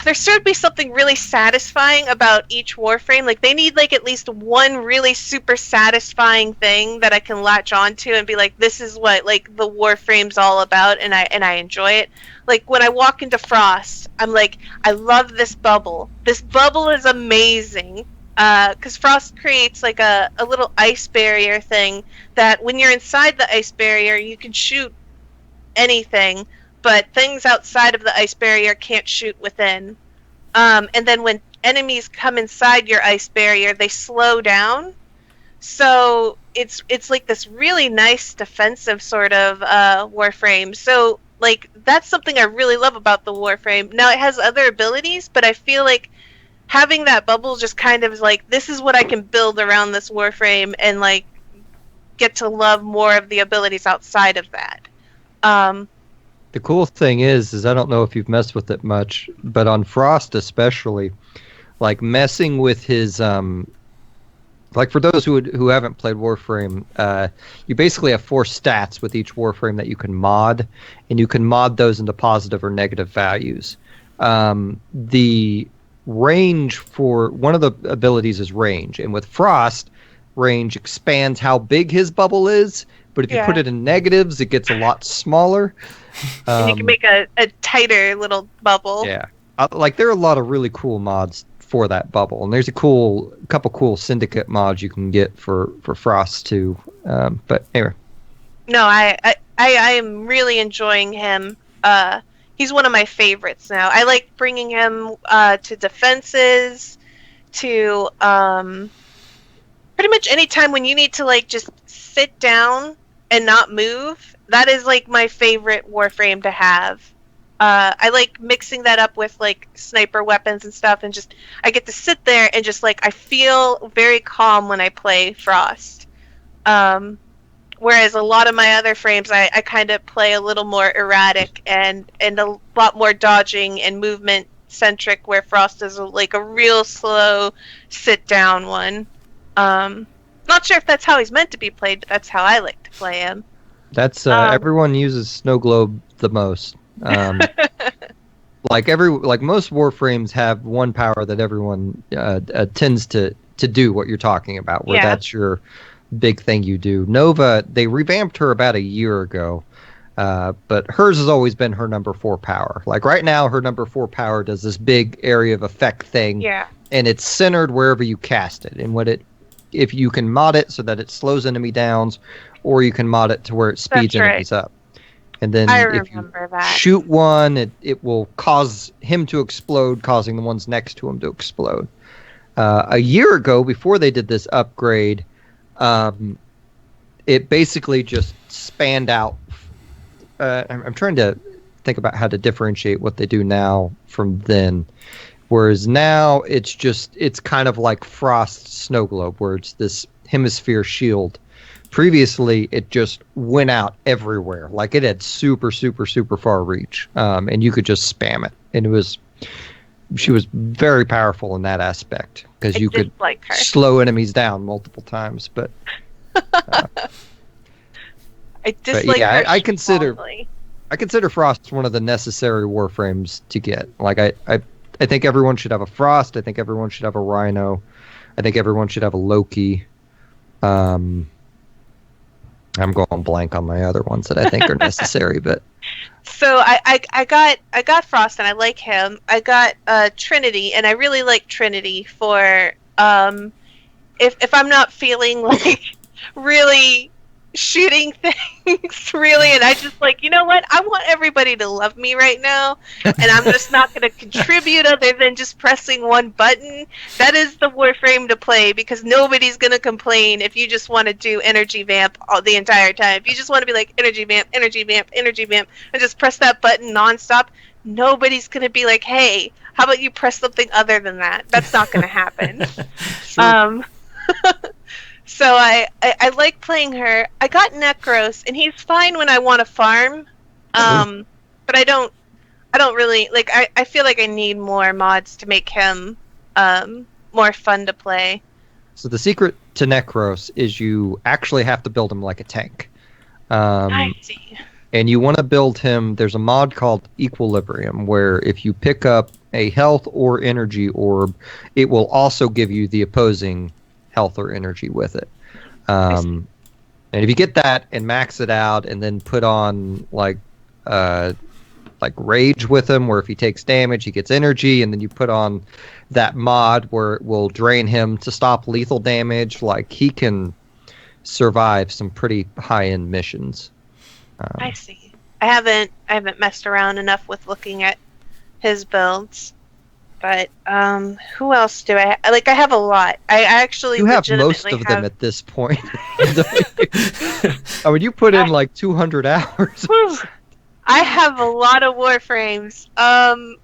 there should be something really satisfying about each Warframe. Like they need like at least one really super satisfying thing that I can latch onto and be like, this is what like the Warframe's all about, and I enjoy it. Like when I walk into Frost, I'm like, I love this bubble. This bubble is amazing. Because Frost creates like a little ice barrier thing that when you're inside the ice barrier, you can shoot anything, but things outside of the ice barrier can't shoot within. And then when enemies come inside your ice barrier, they slow down. So it's like this really nice defensive sort of Warframe. So like that's something I really love about the Warframe. Now it has other abilities, but I feel like having that bubble just kind of is like, this is what I can build around this Warframe and like get to love more of the abilities outside of that. The cool thing is I don't know if you've messed with it much, but on Frost especially, like messing with his like for those who haven't played Warframe, you basically have 4 stats with each Warframe that you can mod, and you can mod those into positive or negative values. The range for one of the abilities is range, and with Frost, range expands how big his bubble is, but if you put it in negatives, it gets a lot smaller. And you can make a tighter little bubble. Yeah. Like there are a lot of really cool mods for that bubble, and there's a couple cool syndicate mods you can get for Frost too. But anyway. No, I am really enjoying him. He's one of my favorites now. I like bringing him to defenses, to pretty much any time when you need to like just sit down and not move. That is like my favorite Warframe to have. I like mixing that up with like sniper weapons and stuff, and just I get to sit there and just like I feel very calm when I play Frost. Whereas a lot of my other frames, I kind of play a little more erratic and a lot more dodging and movement centric, where Frost is like a real slow sit down one. Not sure if that's how he's meant to be played, but that's how I like to play him. That's everyone uses Snow Globe the most. Like most Warframes have one power that everyone tends to do what you're talking about, where that's your big thing you do. Nova, they revamped her about a year ago, but hers has always been her number 4 power. Like right now, her number 4 power does this big area of effect thing, and it's centered wherever you cast it. And if you can mod it so that it slows enemy downs, or you can mod it to where it speeds enemies up. And then if you shoot one, it will cause him to explode, causing the ones next to him to explode. A year ago, before they did this upgrade, it basically just spanned out. I'm trying to think about how to differentiate what they do now from then. Whereas now it's kind of like Frost's Snow Globe, where it's this hemisphere shield. Previously, it just went out everywhere. Like it had super, super, super far reach, and you could just spam it. And she was very powerful in that aspect because you could slow enemies down multiple times. But I dislike her. I consider Frost one of the necessary Warframes to get. Like I think everyone should have a Frost. I think everyone should have a Rhino. I think everyone should have a Loki. I'm going blank on my other ones that I think are necessary, but so I got Frost and I like him. I got Trinity, and I really like Trinity for if I'm not feeling like really shooting things really, and I just like, you know what, I want everybody to love me right now, and I'm just not going to contribute other than just pressing one button. That is the Warframe to play, because nobody's going to complain if you just want to do energy vamp all the entire time. If you just want to be like energy vamp, energy vamp, energy vamp, and just press that button nonstop, nobody's going to be like, hey, how about you press something other than that? That's not going to happen. So I like playing her. I got Necros, and he's fine when I want to farm, but I don't really like. I feel like I need more mods to make him more fun to play. So the secret to Necros is you actually have to build him like a tank. I see. And you want to build him. There's a mod called Equilibrium where if you pick up a health or energy orb, it will also give you the opposing health or energy with it. And if you get that and max it out, and then put on like rage with him, where if he takes damage, he gets energy, and then you put on that mod where it will drain him to stop lethal damage, like he can survive some pretty high-end missions. I see. I haven't messed around enough with looking at his builds. But who else do I like? I have a lot. I actually you have most of them at this point. I mean, you put in like 200 hours. I have a lot of Warframes. I'm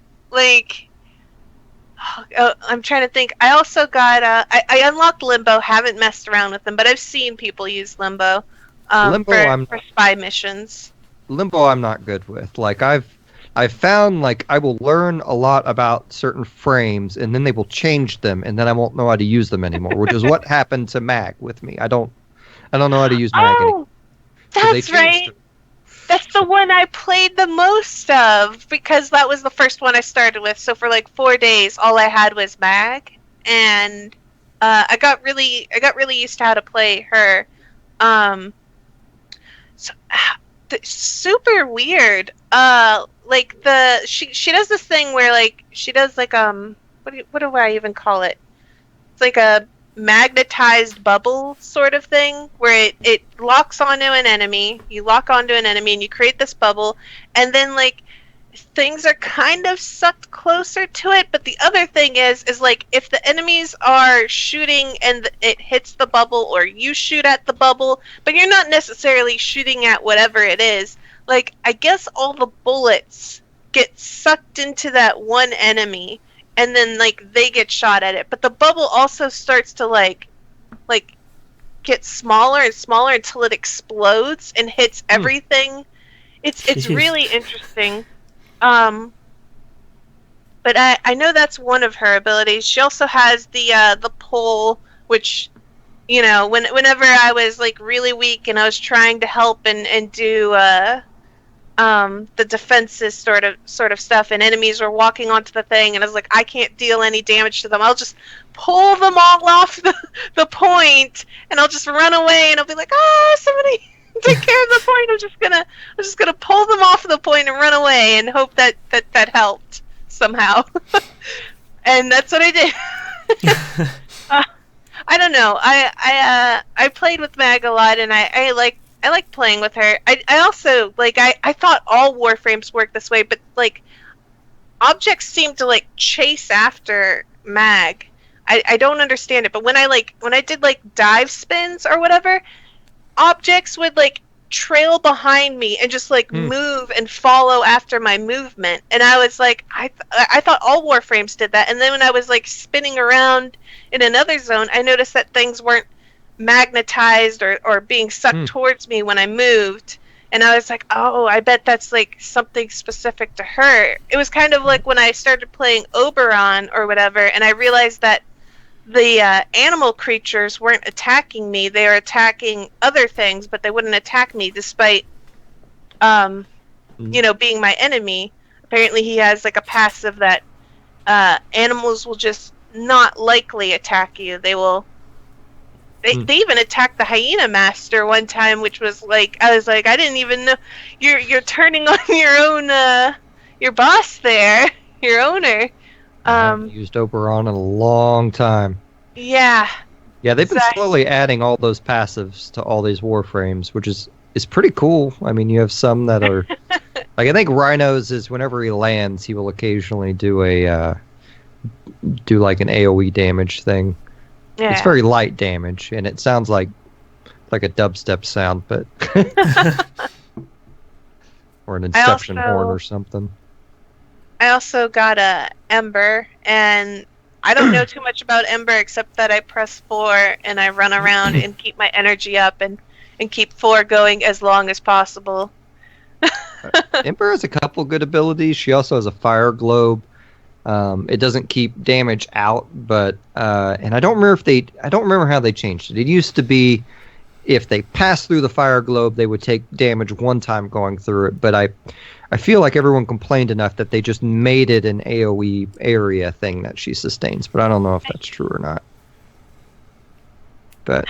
trying to think. I also got I unlocked Limbo. Haven't messed around with them, but I've seen people use Limbo. For spy missions. Limbo, I'm not good with. Like I've found like I will learn a lot about certain frames, and then they will change them, and then I won't know how to use them anymore. Which is what happened to Mag with me. I don't know how to use Mag anymore. That's right. That's the one I played the most of, because that was the first one I started with. So for like 4 days, all I had was Mag, and I got really used to how to play her. Super weird. She does this thing where like she does like what do I even call it? It's like a magnetized bubble sort of thing where it locks onto an enemy. You lock onto an enemy and you create this bubble, and then like things are kind of sucked closer to it. But the other thing is like if the enemies are shooting and it hits the bubble, or you shoot at the bubble, but you're not necessarily shooting at whatever it is, like I guess all the bullets get sucked into that one enemy, and then like they get shot at it. But the bubble also starts to like get smaller and smaller until it explodes and hits everything. It's really interesting. But I know that's one of her abilities. She also has the pull, which, you know, whenever I was like really weak and I was trying to help and do the defenses sort of stuff, and enemies were walking onto the thing, and I was like, I can't deal any damage to them. I'll just pull them all off the point, and I'll just run away, and I'll be like, somebody take care of the point. I'm just gonna pull them off the point and run away and hope that helped somehow. And that's what I did. I don't know. I played with Mag a lot, and I like playing with her. I also like I thought all Warframes worked this way, but like objects seem to like chase after Mag. I don't understand it, but when I did like dive spins or whatever, objects would like trail behind me and just like move and follow after my movement. And I was like, I thought all Warframes did that. And then when I was like spinning around in another zone, I noticed that things weren't magnetized or being sucked towards me when I moved. And I was like, oh, I bet that's like something specific to her. It was kind of like when I started playing Oberon or whatever, and I realized that the animal creatures weren't attacking me. They were attacking other things, but they wouldn't attack me despite, being my enemy. Apparently he has like a passive that animals will just not likely attack you. They will... They even attacked the hyena master one time, which was like, I was like, I didn't even know you're turning on your own your boss there, your owner. I haven't used Oberon in a long time. Yeah. Yeah, they've been slowly adding all those passives to all these Warframes, which is pretty cool. I mean, you have some that are like, I think Rhino's is whenever he lands, he will occasionally do like an AoE damage thing. Yeah. It's very light damage, and it sounds like a dubstep sound, but or an Inception horn or something. I also got a Ember, and I don't know too much about Ember except that I press 4 and I run around and keep my energy up and keep 4 going as long as possible. Ember has a couple good abilities. She also has a fire globe. It doesn't keep damage out, but and I don't remember how they changed it. It used to be if they pass through the fire globe, they would take damage one time going through it. But I feel like everyone complained enough that they just made it an AoE area thing that she sustains. But I don't know if that's true or not. But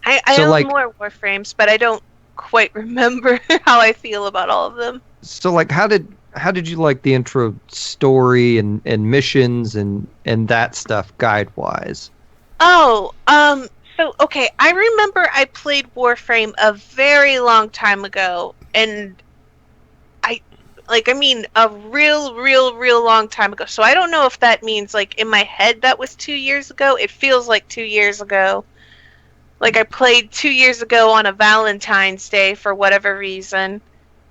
I so, own more Warframes, but I don't quite remember how I feel about all of them. So, like, how did you like the intro story and missions and that stuff guide wise? Oh, so okay, I remember I played Warframe a very long time ago, and I mean a real long time ago. So I don't know if that means like in my head that was 2 years ago. It feels like 2 years ago. Like I played 2 years ago on a Valentine's Day for whatever reason,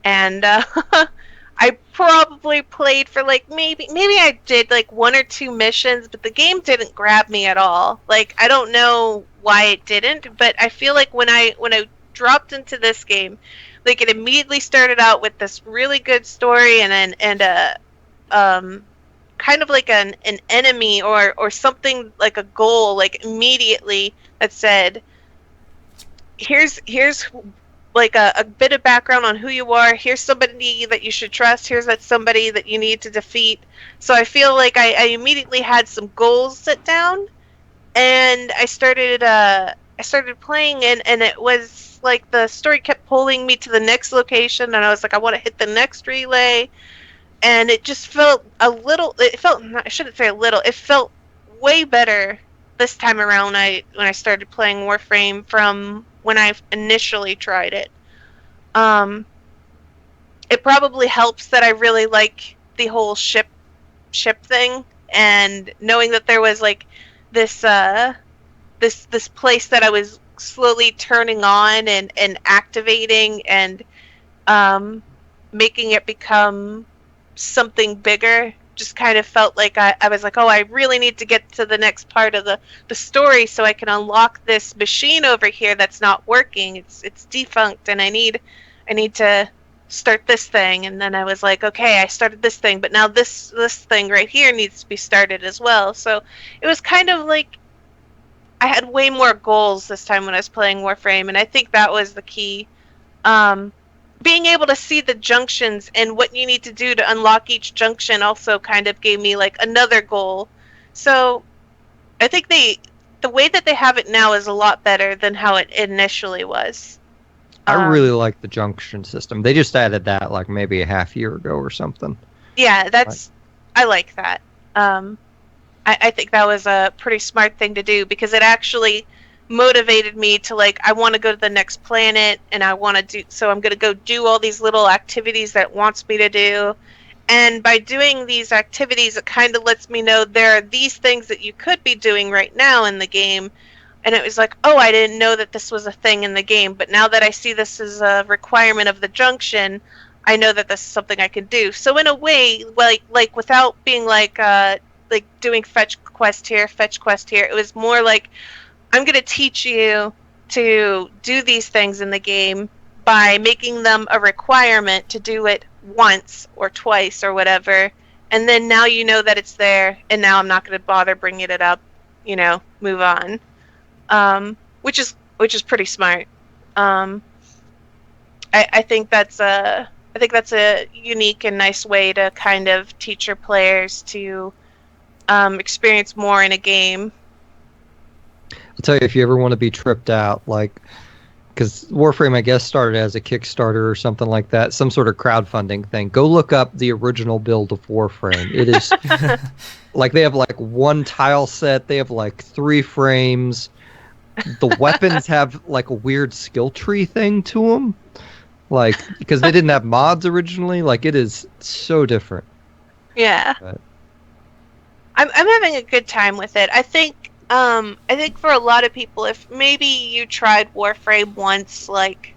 and I probably played for like maybe I did like 1 or 2 missions, but the game didn't grab me at all. Like I don't know why it didn't, but I feel like when I dropped into this game, like it immediately started out with this really good story and a kind of like an enemy or something like a goal like immediately that said here's like a bit of background on who you are. Here's somebody that you should trust. Here's that somebody that you need to defeat. So I feel like I immediately had some goals set down, and I started playing, and it was like the story kept pulling me to the next location, and I was like, I want to hit the next relay, and it just felt a little. It felt I shouldn't say a little. It felt way better this time around. When I started playing Warframe from when I initially tried it. It probably helps that I really like the whole ship thing, and knowing that there was like this this place that I was slowly turning on and activating and making it become something bigger. Just kind of felt like I was like, oh, I really need to get to the next part of the story so I can unlock this machine over here that's not working. It's defunct, and I need to start this thing. And then I was like, okay, I started this thing, but now this thing right here needs to be started as well. So it was kind of like I had way more goals this time when I was playing Warframe, and I think that was the key. Being able to see the junctions and what you need to do to unlock each junction also kind of gave me like another goal. So I think the way that they have it now is a lot better than how it initially was. I really like the junction system. They just added that like maybe a half year ago or something. Yeah, I like that. I think that was a pretty smart thing to do because it actually motivated me to like I want to go to the next planet, and I'm going to go do all these little activities that it wants me to do. And by doing these activities, it kind of lets me know there are these things that you could be doing right now in the game. And it was like, oh, I didn't know that this was a thing in the game, but now that I see this as a requirement of the junction, I know that this is something I can do. So in a way, like without being like doing fetch quest here, it was more like I'm going to teach you to do these things in the game by making them a requirement to do it once or twice or whatever. And then now you know that it's there, and now I'm not going to bother bringing it up, move on. Which is pretty smart. I think that's a unique and nice way to kind of teach your players to experience more in a game. I'll tell you, if you ever want to be tripped out, like, because Warframe, I guess, started as a Kickstarter or something like that, some sort of crowdfunding thing. Go look up the original build of Warframe. It is like they have like one tile set, they have like 3 frames. The weapons have like a weird skill tree thing to them, like because they didn't have mods originally. Like it is so different. Yeah, but I'm having a good time with it. I think for a lot of people, if maybe you tried Warframe once, like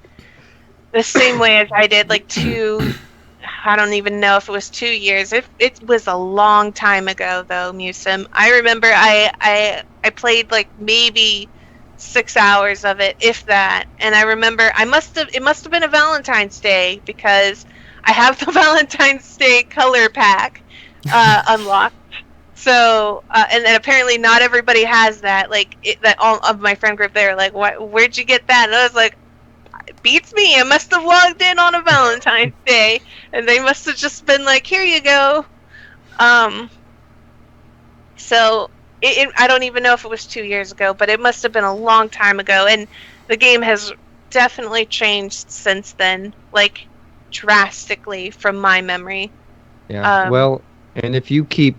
the same way as I did, like I don't even know if it was 2 years. It was a long time ago though, Musim. I remember I played like maybe 6 hours of it, if that. And I remember it must have been a Valentine's Day because I have the Valentine's Day color pack unlocked. So, and then apparently not everybody has that. Like, that all of my friend group, they were like, where'd you get that? And I was like, it beats me. I must have logged in on a Valentine's Day. And they must have just been like, here you go. So, I don't even know if it was 2 years ago, but it must have been a long time ago. And the game has definitely changed since then, like, drastically from my memory. Yeah, well, and if you keep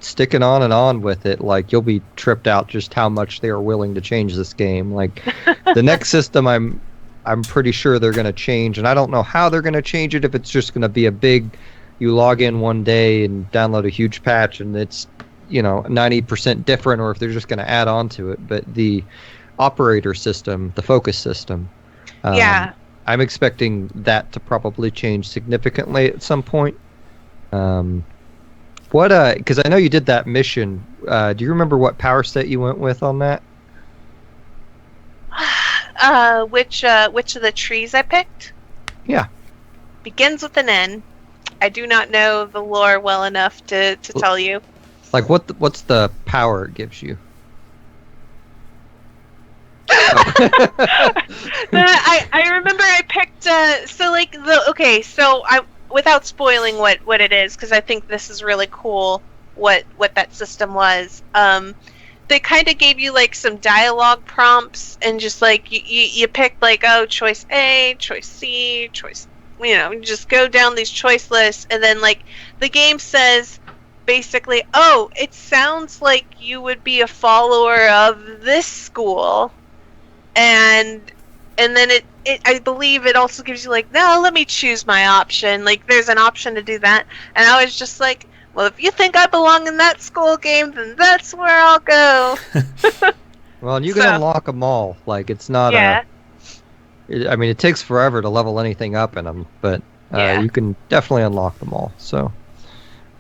sticking on and on with it, like, you'll be tripped out just how much they are willing to change this game. Like, the next system I'm pretty sure they're going to change, and I don't know how they're going to change it, if it's just going to be a big, you log in one day and download a huge patch and it's, 90% different, or if they're just going to add on to it. But the operator system, the focus system, yeah, I'm expecting that to probably change significantly at some point. Because I know you did that mission. Do you remember what power set you went with on that? Which of the trees I picked? Yeah. Begins with an N. I do not know the lore well enough to tell you. Like, what's the power it gives you? I remember I picked without spoiling what it is, because I think this is really cool what that system was. They kind of gave you like some dialogue prompts, and just like you picked like, oh, choice A, choice C, choice, you just go down these choice lists, and then like the game says basically, oh, it sounds like you would be a follower of this school, and then it I believe it also gives you like, no, let me choose my option. Like, there's an option to do that, and I was just like, well, if you think I belong in that school game, then that's where I'll go. Well, and you can unlock them all. Like, it's not it takes forever to level anything up in them, but you can definitely unlock them all. So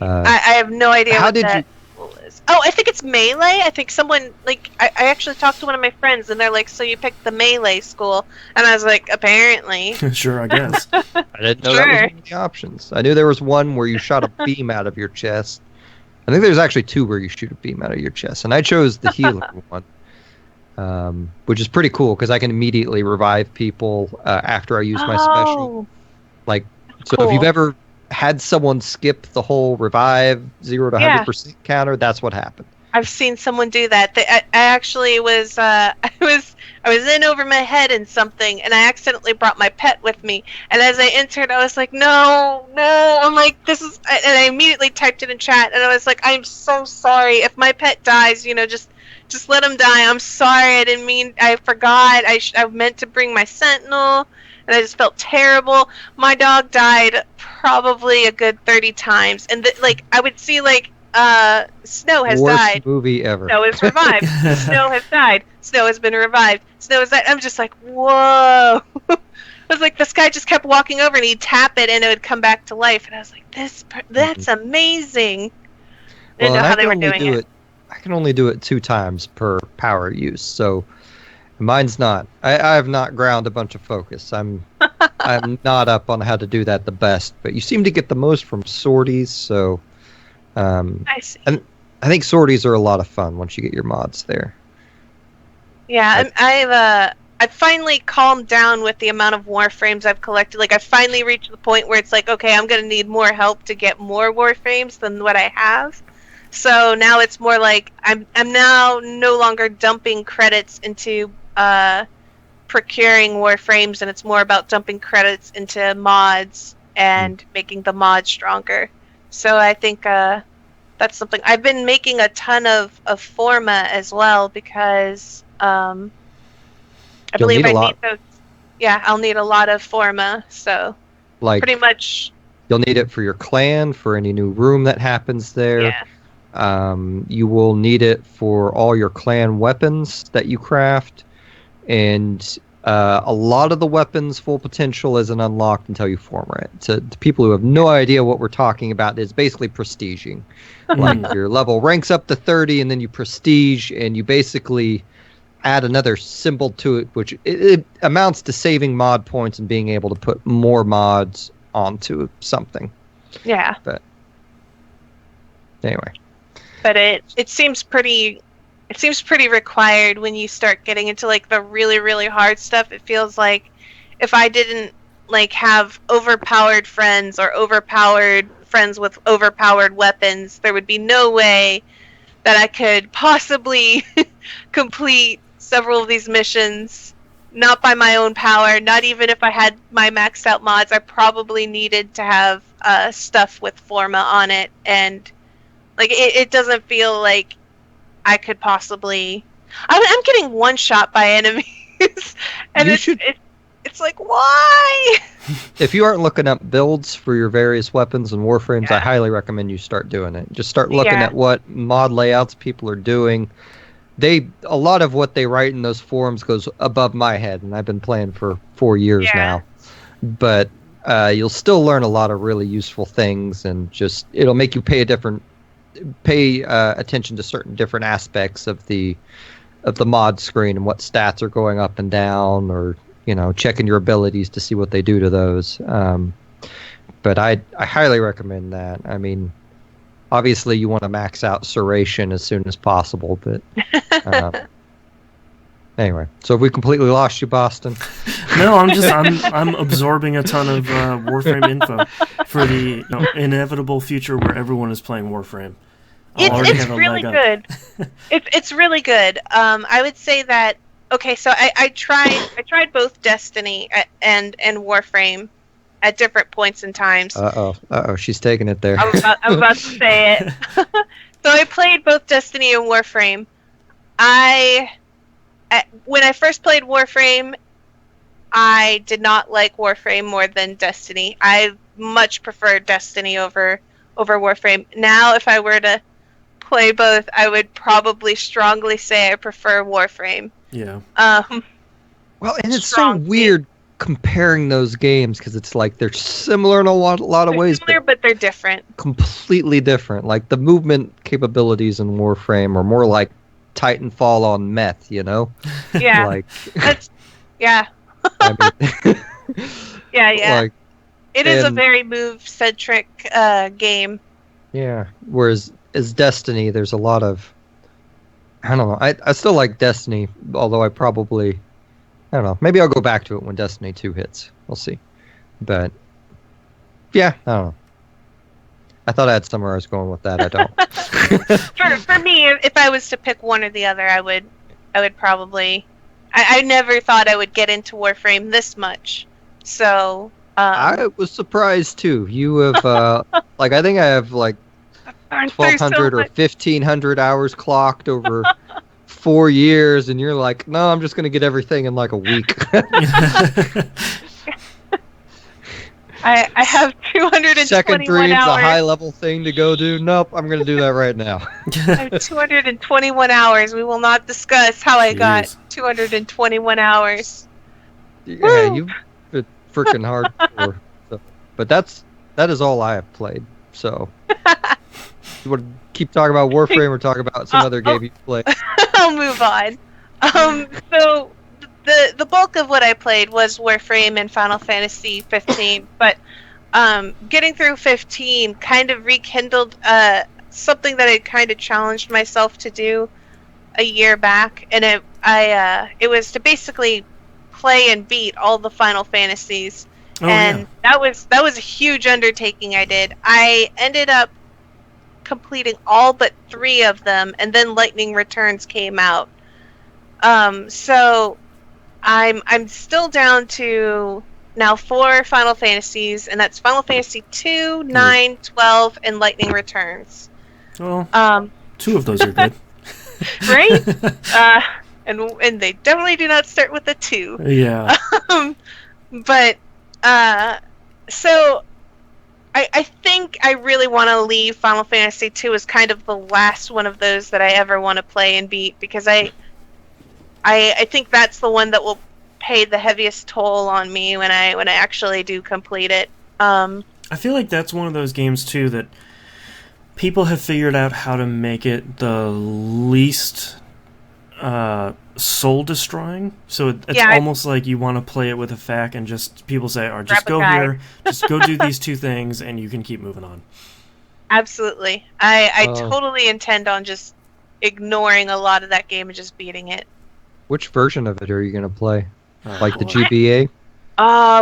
I have no idea what that school is. Oh, I think it's Melee. I think someone, like, I actually talked to one of my friends, and they're like, so you picked the Melee school? And I was like, apparently. Sure, I guess. I didn't know that was one of the options. I knew there was one where you shot a beam out of your chest. I think there's actually two where you shoot a beam out of your chest, and I chose the healer one, which is pretty cool because I can immediately revive people after I use my special. Like, so if you've ever had someone skip the whole revive 0 to 100% counter, that's what happened. I've seen someone do that. I actually was I was in over my head in something, and I accidentally brought my pet with me. And as I entered, I was like, no. I'm like, this is, and I immediately typed it in chat, and I was like, I'm so sorry if my pet dies. Just let him die. I'm sorry. I didn't mean. I forgot. I meant to bring my sentinel. And I just felt terrible. My dog died probably a good 30 times. And I would see Snow has died. Worst movie ever. Snow is revived. Snow has died. Snow has been revived. Snow has died. I'm just like, whoa. I was like, this guy just kept walking over, and he'd tap it, and it would come back to life. And I was like, that's amazing. I didn't know how they were doing it. I can only do it 2 times per power use, so mine's not. I have not ground a bunch of focus. I'm not up on how to do that the best, but you seem to get the most from sorties, so I see. And I think sorties are a lot of fun once you get your mods there. Yeah, I've finally calmed down with the amount of Warframes I've collected. Like, I've finally reached the point where it's like, okay, I'm going to need more help to get more Warframes than what I have. So now it's more like I'm now no longer dumping credits into procuring Warframes, and it's more about dumping credits into mods and making the mods stronger. So I think that's something. I've been making a ton of Forma as well, because I believe I need those. Yeah, I'll need a lot of Forma. So pretty much. You'll need it for your clan, for any new room that happens there. Yeah. You will need it for all your clan weapons that you craft, and a lot of the weapons' full potential isn't unlocked until you Forma it. To people who have no idea what we're talking about, it's basically prestiging. Like, your level ranks up to 30, and then you prestige, and you basically add another symbol to it, which it amounts to saving mod points and being able to put more mods onto something. Yeah. But anyway. But it seems pretty required when you start getting into like the really, really hard stuff. It feels like if I didn't like have overpowered friends or overpowered friends with overpowered weapons, there would be no way that I could possibly complete several of these missions. Not by my own power, not even if I had my maxed out mods. I probably needed to have stuff with Forma on it, and like it doesn't feel like I could possibly. I'm getting one shot by enemies, and it's like, why? If you aren't looking up builds for your various weapons and warframes, I highly recommend you start doing it. Just start looking at what mod layouts people are doing. A lot of what they write in those forums goes above my head, and I've been playing for 4 years now. But you'll still learn a lot of really useful things, and just it'll make you pay attention to certain different aspects of the mod screen and what stats are going up and down, or checking your abilities to see what they do to those. But I highly recommend that. I mean, obviously, you want to max out Serration as soon as possible, but anyway. So have we completely lost you, Boston? No, I'm absorbing a ton of Warframe info for the inevitable future where everyone is playing Warframe. It's really good. It's really good. I would say that. Okay, so I tried both Destiny and Warframe at different points in times. She's taking it there. I'm about to say it. So I played both Destiny and Warframe. When I first played Warframe, I did not like Warframe more than Destiny. I much preferred Destiny over Warframe. Now, if I were to play both, I would probably strongly say I prefer Warframe. Yeah. Well, and it's so weird comparing those games, because it's like they're similar in a lot of ways, but they're different. Completely different. Like the movement capabilities in Warframe are more like Titanfall on meth, Yeah. Like that's yeah. I mean, yeah. Like, it is a very move-centric game. Yeah. Whereas as Destiny, there's a lot of, I don't know. I still like Destiny, although I don't know. Maybe I'll go back to it when Destiny 2 hits. We'll see. But yeah, I don't know. I thought I had somewhere I was going with that. I don't. For me, if I was to pick one or the other, I would probably. I never thought I would get into Warframe this much. So I was surprised too. You have like I think I have like 1,200 or 1,500 hours clocked over 4 years, and you're like, no, I'm just gonna get everything in like a week. I have 221 Second Dream's hours. a high level thing to go do. Nope, I'm gonna do that right now. I have 221 hours. We will not discuss how I got 221 hours. Yeah, you've been freaking hardcore. But that is all I have played. So, you want to keep talking about Warframe or talk about some other game you played? I'll move on. So the bulk of what I played was Warframe and Final Fantasy 15, but getting through 15 kind of rekindled something that I kind of challenged myself to do a year back, and it was to basically play and beat all the Final Fantasies. That was a huge undertaking I did. I ended up completing all but 3 of them, and then Lightning Returns came out. So I'm still down to now 4 Final Fantasies, and that's Final Fantasy 2, 9, 12, and Lightning Returns. Well, 2 of those are good. Right? And they definitely do not start with a 2. Yeah. But so I think I really want to leave Final Fantasy 2 as kind of the last one of those that I ever want to play and beat, because I think that's the one that will pay the heaviest toll on me when I actually do complete it. I feel like that's one of those games too that people have figured out how to make it the least soul destroying. So it's almost like you want to play it with a FAQ and just people say, "Oh, just go here, just go do these 2 things, and you can keep moving on." Absolutely. I Oh. totally intend on just ignoring a lot of that game and just beating it. Which version of it are you going to play? Oh, Like the boy. GBA?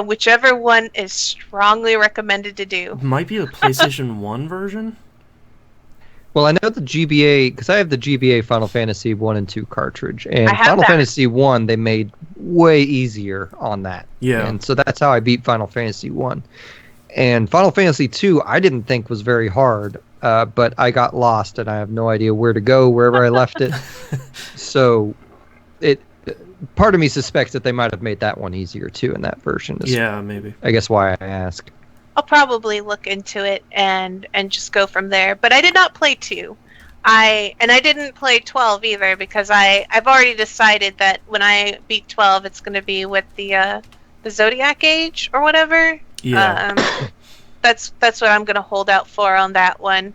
Whichever one is strongly recommended to do. Might be the PlayStation 1 version? Well, I know the GBA, because I have the GBA Final Fantasy 1 and 2 cartridge, and I have Final that. Fantasy 1 they made way easier on that. Yeah. And so that's how I beat Final Fantasy 1. And Final Fantasy 2 I didn't think was very hard, but I got lost and I have no idea where to go wherever I left it. So part of me suspects that they might have made that one easier too in that version. Yeah, maybe. I guess why I ask. I'll probably look into it and just go from there. But I did not play 2. I didn't play 12 either because I've already decided that when I beat 12 it's going to be with the Zodiac Age or whatever. Yeah. That's what I'm going to hold out for on that one.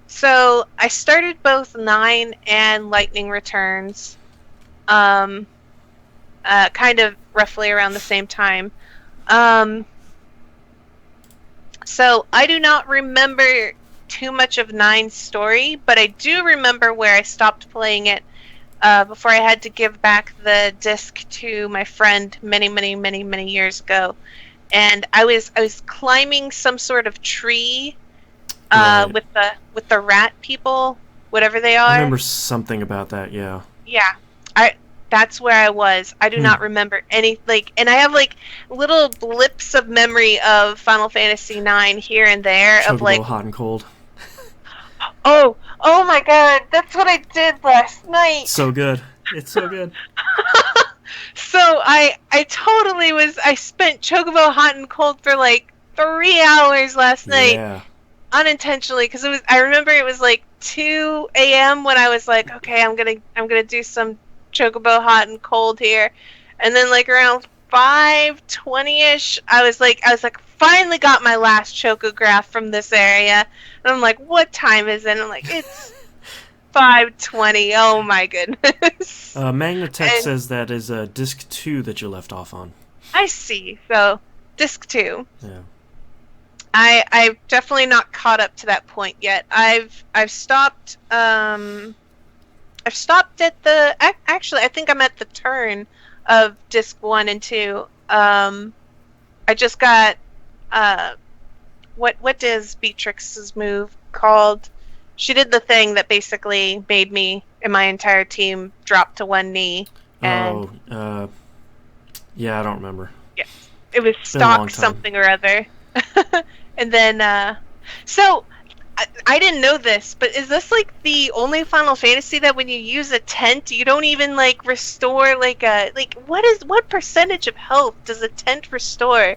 So I started both 9 and Lightning Returns. Kind of roughly around the same time. So I do not remember too much of 9's story, but I do remember where I stopped playing it before I had to give back the disc to my friend many years ago. And I was climbing some sort of tree Right. with the rat people, whatever they are. I remember something about that, yeah. Yeah. That's where I was. I do not remember any, and I have, little blips of memory of Final Fantasy IX here and there. Chocobo Hot and Cold. Oh my god, that's what I did last night! So good. It's so good. So, I totally I spent Chocobo Hot and Cold for, 3 hours last night. Yeah. Unintentionally, because I remember it was, 2 a.m. when I was like, okay, I'm gonna do some Chocobo Hot and Cold here, and then around 5:20ish, I was like, finally got my last Chocograph from this area, and I'm like, what time is it? And I'm like, it's 5:20. Oh my goodness. Magnatech says that is disc 2 that you left off on. I see. So disc 2. Yeah. I've definitely not caught up to that point yet. I've stopped. I've stopped at the. Actually, I think I'm at the turn of disc 1 and 2. I just got. What is Beatrix's move called? She did the thing that basically made me and my entire team drop to one knee. And yeah, I don't remember. Yeah, it was It's been a long stock time. something or other. And then, so I didn't know this, but is this the only Final Fantasy that when you use a tent, you don't even restore what percentage of health does a tent restore?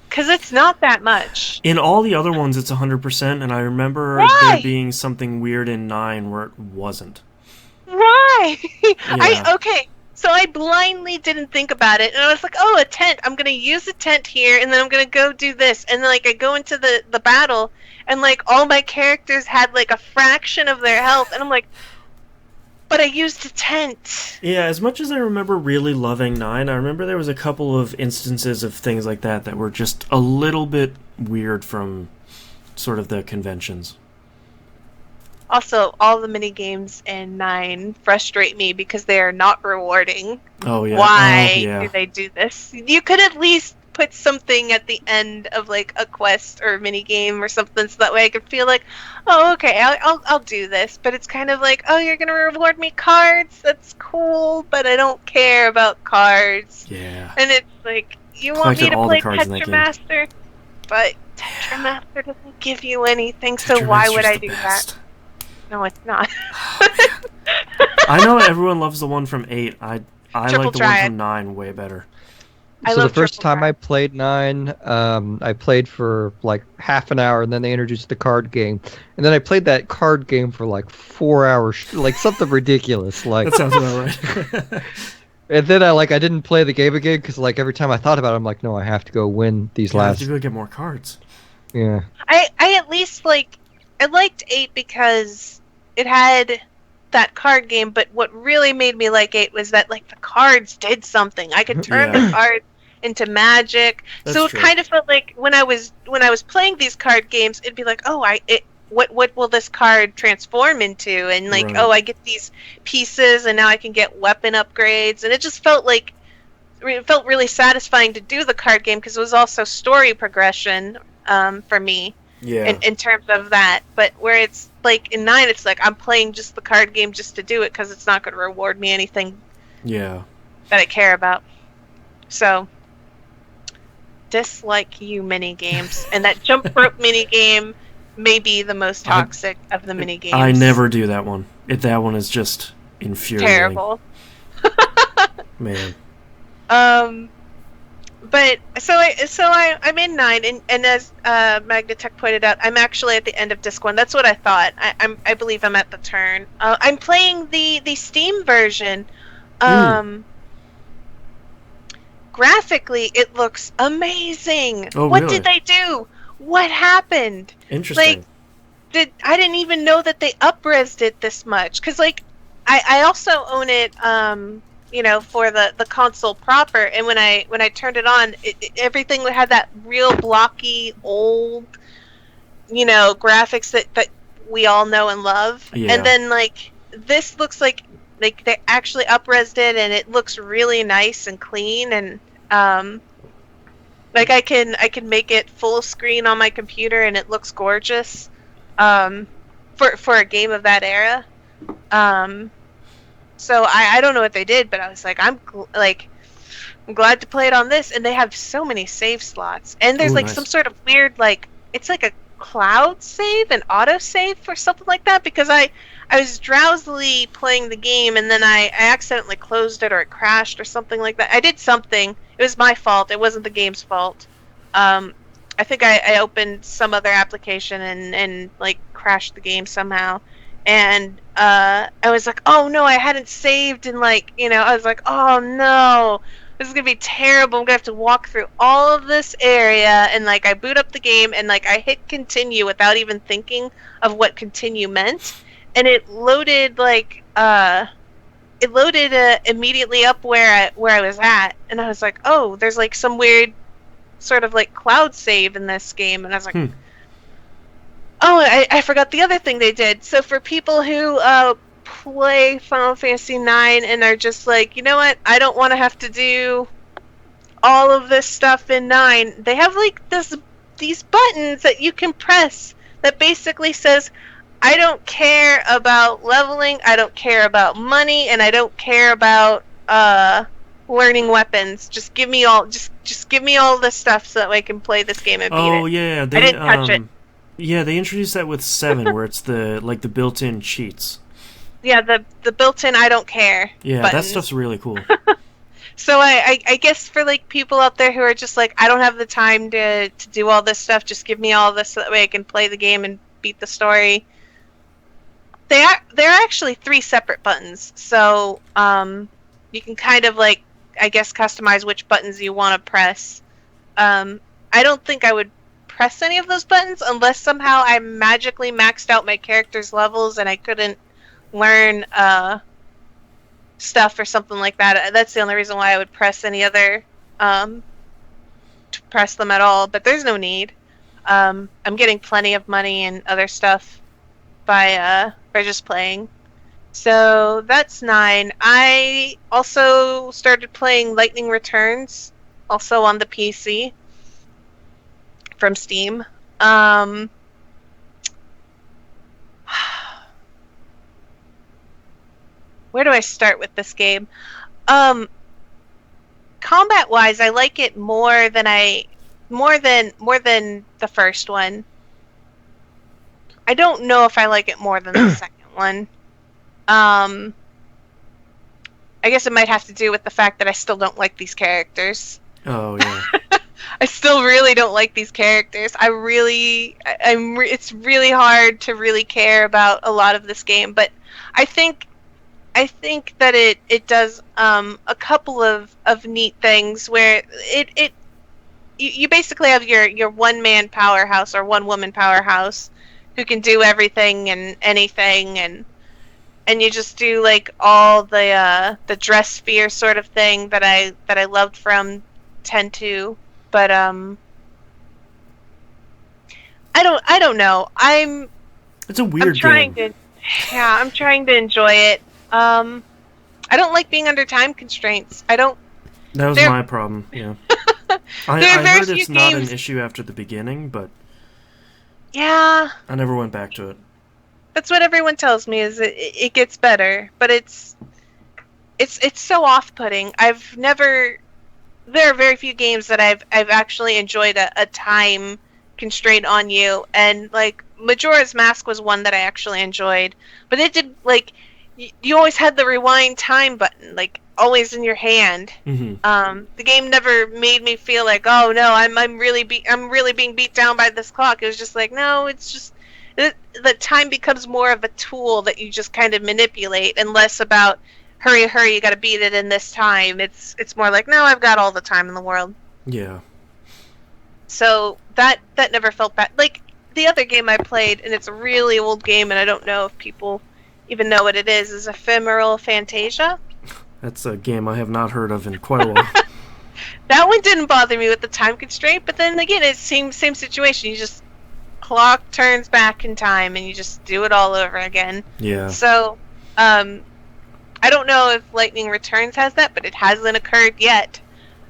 Because it's not that much. In all the other ones, it's 100%, and I remember Why? there being something weird in 9 where it wasn't. Why? Yeah. Okay. So I blindly didn't think about it, and I was like, oh, a tent. I'm going to use a tent here, and then I'm going to go do this. And then, I go into the battle, and, all my characters had, a fraction of their health. And I'm like, but I used a tent. Yeah, as much as I remember really loving 9, I remember there was a couple of instances of things like that were just a little bit weird from sort of the conventions. Also, all the mini games in 9 frustrate me because they are not rewarding. Oh, yeah. Why Oh, yeah. do they do this? You could at least put something at the end of a quest or a mini game or something, so that way I could feel oh, okay, I'll do this. But it's kind of oh, you're gonna reward me cards. That's cool, but I don't care about cards. Yeah. And it's you want me Collected to all the play cards in that game. Tetramaster, but Tetramaster doesn't give you anything. So why would I Tetramaster's the do best. that? No, it's not. I know everyone loves the one from 8. I like the one Triad. from 9 way better. I So the love first Triple time Threat. I played 9, I played for half an hour, and then they introduced the card game, and then I played that card game for 4 hours, something ridiculous. That sounds about right. And then I didn't play the game again because every time I thought about it, I'm like, no, I have to go win these I have last. to go get more cards. Yeah. I at least I liked 8 because it had that card game, but what really made me like 8 was that the cards did something. I could turn Yeah. the cards into Magic. That's so it true. kind of felt like when I was playing these card games, it'd be like, oh, what will this card transform into? And like, Right. oh, I get these pieces, and now I can get weapon upgrades, and it just felt like it felt really satisfying to do the card game because it was also story progression for me. Yeah. In terms of that, but where it's like in 9, it's like I'm playing just the card game just to do it because it's not going to reward me anything Yeah. that I care about. So, dislike you mini games, and that jump rope mini game may be the most toxic of the mini games. I never do that one. That one is just infuriating. Terrible. Man. But I'm in 9, and as Magnatech pointed out, I'm actually at the end of disc 1. That's what I thought. I believe I'm at the turn. I'm playing the Steam version. Graphically, it looks amazing. Oh, what really? did they do? What happened? Interesting. Like, I didn't even know that they up-resed it this much. Because, like, I also own it, for the console proper. And when I turned it on, everything had that real blocky, old, graphics that we all know and love. Yeah. And then, like, this looks like they actually up-resed it, and it looks really nice and clean, and like I can make it full screen on my computer, and it looks gorgeous for a game of that era. So I don't know what they did, but I was like, I'm glad to play it on this, and they have so many save slots, and there's nice. some sort of weird it's like a cloud save, an auto save or something like that, because I was drowsily playing the game, and then I accidentally closed it, or it crashed or something like that. I did something. It was my fault. It wasn't the game's fault. I think I opened some other application and like crashed the game somehow. And I was like, oh no, I hadn't saved, and I was like, oh no, this is gonna be terrible. I'm gonna have to walk through all of this area, and I boot up the game, and I hit continue without even thinking of what continue meant, and it loaded immediately up where I was at, and I was like, oh, there's some weird sort of cloud save in this game, and I was like, oh, I forgot the other thing they did. So for people who play Final Fantasy IX and are just like, you know what, I don't want to have to do all of this stuff in 9, they have these buttons that you can press that basically says, I don't care about leveling, I don't care about money, and I don't care about learning weapons. Just give me all just give me all this stuff so that I can play this game and beat it. Oh yeah, I didn't touch it. Yeah, they introduced that with 7, where it's the built-in cheats. Yeah, the built-in I don't care. Yeah, buttons. that stuff's really cool. So I guess for people out there who are just like, I don't have the time to do all this stuff, just give me all this so that way I can play the game and beat the story. There are actually 3 separate buttons, so you can kind of I guess customize which buttons you want to press. I don't think I would press any of those buttons unless somehow I magically maxed out my character's levels and I couldn't learn stuff or something like that. That's the only reason why I would press any other to press them at all, but there's no need. I'm getting plenty of money and other stuff by just playing. So that's 9. I also started playing Lightning Returns, also on the PC from Steam. Where do I start with this game? Combat-wise, I like it more than the first one. I don't know if I like it more than the second one. I guess it might have to do with the fact that I still don't like these characters. Oh yeah. I still really don't like these characters. It's really hard to really care about a lot of this game, but I think that it does a couple of neat things where you basically have your one-man powerhouse or one-woman powerhouse who can do everything and anything, and you just do all the dress sphere sort of thing that I loved from tend to, but I don't know. It's a weird trying game. I'm trying to enjoy it. I don't like being under time constraints. I don't. That was my problem. Yeah. I heard it's not an issue after the beginning, but yeah, I never went back to it. That's what everyone tells me. Is it gets better, but it's so off-putting. There are very few games that I've actually enjoyed a time constraint on you, and like Majora's Mask was one that I actually enjoyed, but it did like you always had the rewind time button like always in your hand. Mm-hmm. The game never made me feel like, oh no, I'm really being beat down by this clock. It was just like, no, it's just the time becomes more of a tool that you just kind of manipulate, and less about hurry, you got to beat it in this time. It's more like, no, I've got all the time in the world. Yeah. So that never felt bad. Like the other game I played, and it's a really old game, and I don't know if people even know what it is Ephemeral Fantasia. That's a game I have not heard of in quite a while. That one didn't bother me with the time constraint, but then again, it's same situation. You just clock turns back in time, and you just do it all over again. Yeah. So, I don't know if Lightning Returns has that, but it hasn't occurred yet.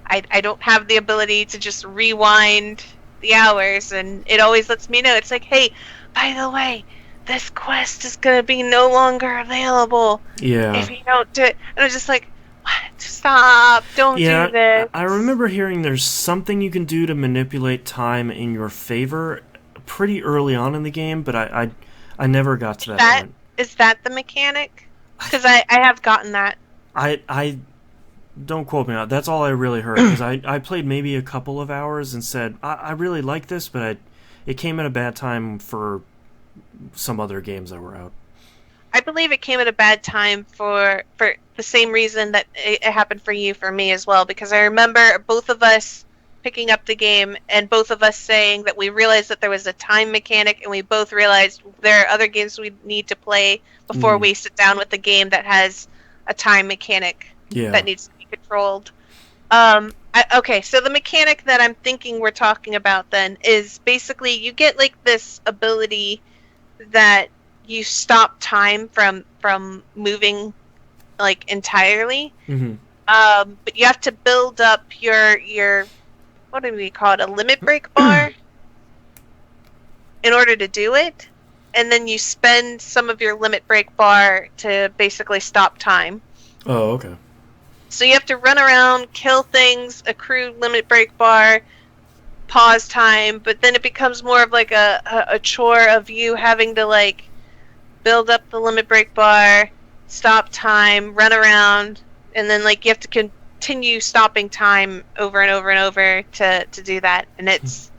I don't have the ability to just rewind the hours, and it always lets me know. It's like, hey, by the way, this quest is going to be no longer available. Yeah. If you don't do it. And I'm just like, what? Stop. Don't do this. I remember hearing there's something you can do to manipulate time in your favor pretty early on in the game, but I never got to that point. Is that the mechanic? Because I have gotten that. I don't quote me on. That's all I really heard. Because I played maybe a couple of hours and said I really like this, but it came at a bad time for some other games that were out. I believe it came at a bad time for the same reason that it happened for you, for me as well. Because I remember both of us picking up the game and both of us saying that we realized that there was a time mechanic, and we both realized there are other games we need to play before we sit down with the game that has a time mechanic that needs to be controlled. Okay, so the mechanic that I'm thinking we're talking about then is basically you get like this ability that you stop time from moving like entirely. Mm-hmm. But you have to build up your what do we call it, a limit break bar in order to do it, and then you spend some of your limit break bar to basically stop time. Oh, okay. So you have to run around, kill things, accrue limit break bar, pause time, but then it becomes more of like a chore of you having to like build up the limit break bar, stop time, run around, and then like you have to continue stopping time over and over and over to do that. And it's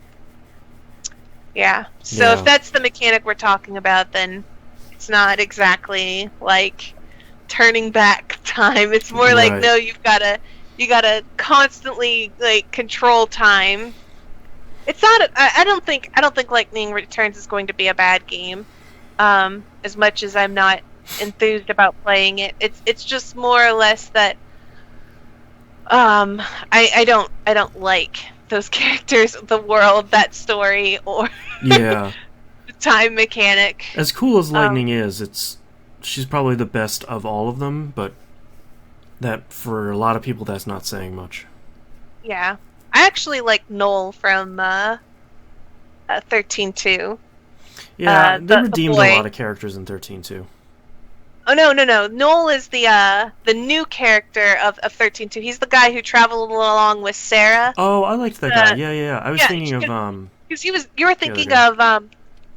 so if that's the mechanic we're talking about, then it's not exactly like turning back time. It's more like, no, you gotta constantly like control time. It's not I don't think Lightning Returns is going to be a bad game, as much as I'm not enthused about playing it. It's just more or less that I don't like those characters, the world, that story, or the time mechanic. As cool as Lightning is, she's probably the best of all of them, but that for a lot of people that's not saying much. Yeah. I actually like Noel from 13-2. Yeah, they redeemed a lot of characters in 13-2. Oh, no. Noel is the new character of 13-2. He's the guy who traveled along with Sarah. Oh, I liked that guy. Yeah. I was thinking of... Because you were thinking of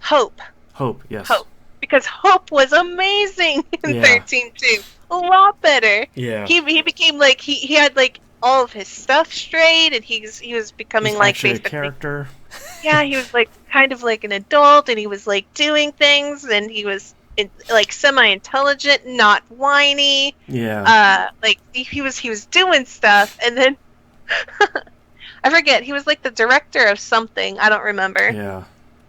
Hope. Hope, yes. Hope. Because Hope was amazing in 13-2. A lot better. Yeah. He became like... He had like all of his stuff straight, and he was becoming He's like basically a character. Yeah, he was like kind of like an adult, and he was like doing things, and he was like semi-intelligent, not whiny. Yeah. Like he was doing stuff, and then I forget, he was like the director of something. I don't remember. Yeah.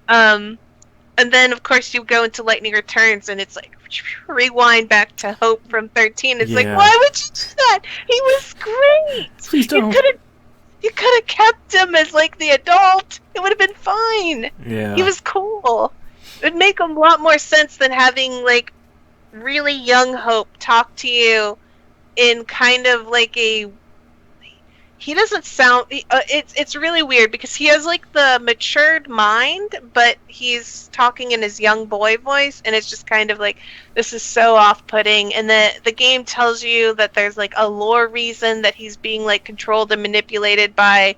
And then of course you go into Lightning Returns, and it's like rewind back to Hope from 13. It's like, why would you do that? He was great. Please don't. You could have kept him as like the adult. It would have been fine. Yeah. He was cool. It would make a lot more sense than having like really young Hope talk to you in kind of like a. He doesn't sound. It's really weird because he has like the matured mind, but he's talking in his young boy voice, and it's just kind of like this is so off-putting. And the game tells you that there's like a lore reason that he's being like controlled and manipulated by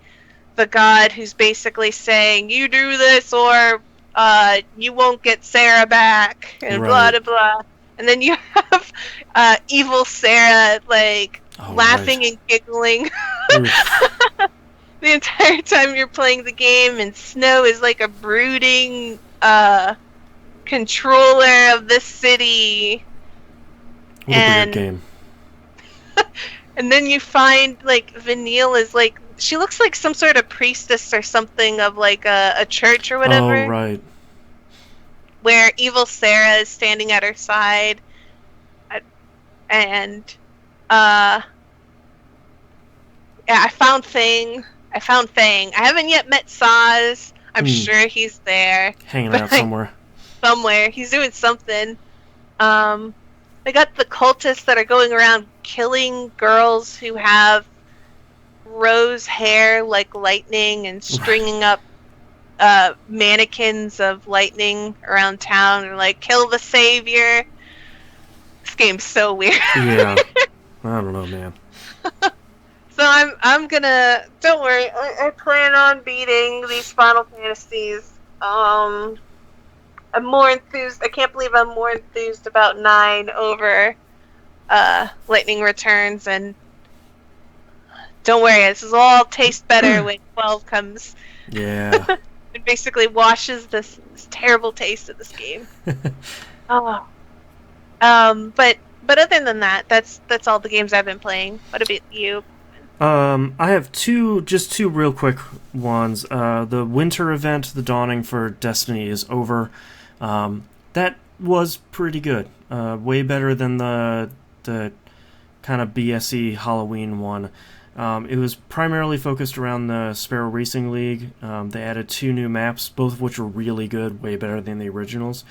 the god who's basically saying you do this or you won't get Sarah back and blah blah blah. And then you have evil Sarah like laughing and giggling the entire time you're playing the game, and Snow is like a brooding controller of this city. What a weird game. And then you find like Vanille is like she looks like some sort of priestess or something of like a church or whatever. Oh, right. Where evil Sarah is standing at her side, and yeah, I found Fang. I haven't yet met Saz. I'm sure he's there. Hanging out somewhere. Somewhere. He's doing something. They got the cultists that are going around killing girls who have rose hair like lightning and stringing up mannequins of lightning around town and like kill the savior. This game's so weird. Yeah. I don't know, man. So I'm gonna don't worry, I plan on beating these Final Fantasies. I'm more enthused. I can't believe I'm more enthused about 9 over Lightning Returns, and don't worry, this will all taste better when 12 comes. Yeah. It basically washes this terrible taste of this game. Oh. But other than that, that's all the games I've been playing. What about you? I have two real quick ones. The winter event, the Dawning for Destiny, is over. That was pretty good. Way better than the kind of BSE Halloween one. It was primarily focused around the Sparrow Racing League. They added 2 new maps, both of which were really good, way better than the originals.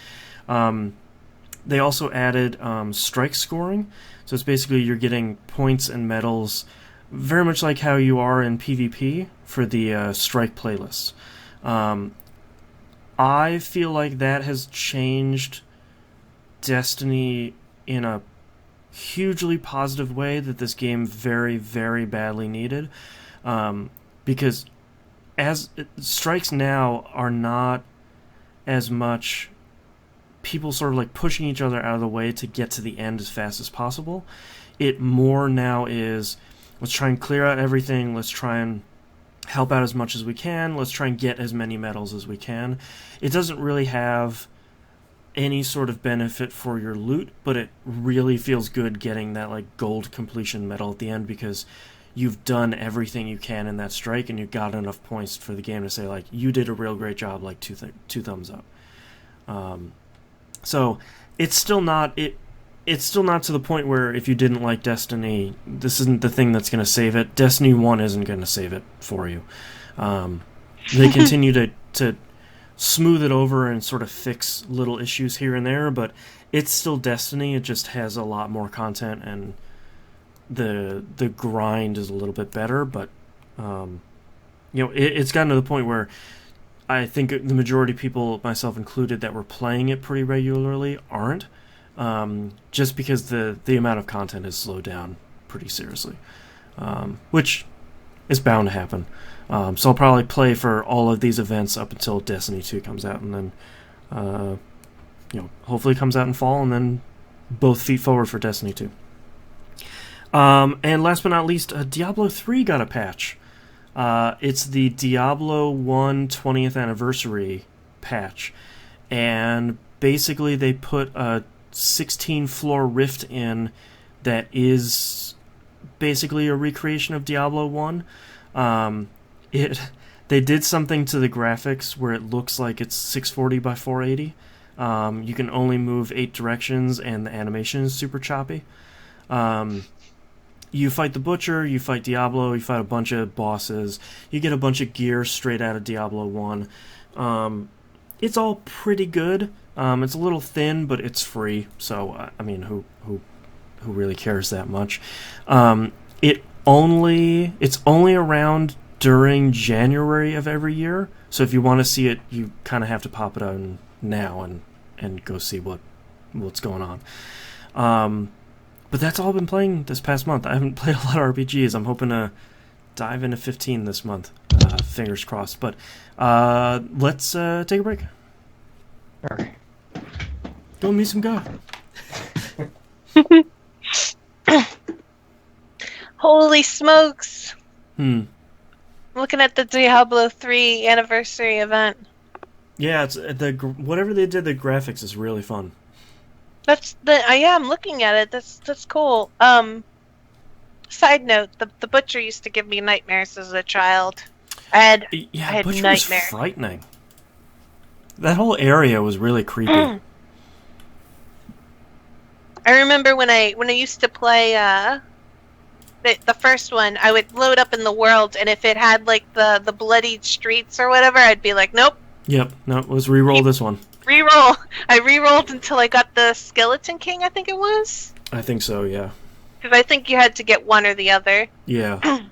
They also added strike scoring. So it's basically you're getting points and medals, very much like how you are in PvP for the strike playlists. I feel like that has changed Destiny in a hugely positive way that this game very, very badly needed. Because as strikes now are not as much people sort of like pushing each other out of the way to get to the end as fast as possible. It more now is, let's try and clear out everything, let's try and help out as much as we can, let's try and get as many medals as we can. It doesn't really have any sort of benefit for your loot, but it really feels good getting that like gold completion medal at the end because you've done everything you can in that strike and you've got enough points for the game to say like you did a real great job, like two thumbs up. So it's still not to the point where if you didn't like Destiny, this isn't the thing that's going to save it. Destiny 1 isn't going to save it for you. They continue to smooth it over and sort of fix little issues here and there, but it's still Destiny. It just has a lot more content and the grind is a little bit better, but it's gotten to the point where I think the majority of people, myself included, that were playing it pretty regularly aren't, just because the amount of content has slowed down pretty seriously, which is bound to happen. So I'll probably play for all of these events up until Destiny 2 comes out, and then hopefully it comes out in fall, and then both feet forward for Destiny 2. And last but not least, Diablo 3 got a patch. It's the Diablo 1 20th anniversary patch, and basically they put a 16-floor rift in that is basically a recreation of Diablo 1. They did something to the graphics where it looks like it's 640 by 480. You can only move 8 directions, and the animation is super choppy. You fight the Butcher, you fight Diablo, you fight a bunch of bosses, you get a bunch of gear straight out of Diablo 1. It's all pretty good. It's a little thin, but it's free, so, I mean, who really cares that much? It's only around during January of every year, so if you want to see it, you kind of have to pop it on now and go see what's going on. But that's all I've been playing this past month. I haven't played a lot of RPGs. I'm hoping to dive into 15 this month. Fingers crossed. But let's take a break. All right. Go meet some guy. Holy smokes! Looking at the Diablo 3 anniversary event. Yeah, it's whatever they did. The graphics is really fun. I'm looking at it. That's cool. Side note: the Butcher used to give me nightmares as a child. I had Butcher nightmares. was frightening. That whole area was really creepy. I remember when I used to play the first one, I would load up in the world, and if it had like the bloodied streets or whatever, I'd be like, nope. Yep. No, let's re-roll this one. Reroll. I re-rolled until I got the Skeleton King, I think it was. I think so, yeah. Because I think you had to get one or the other. Yeah. And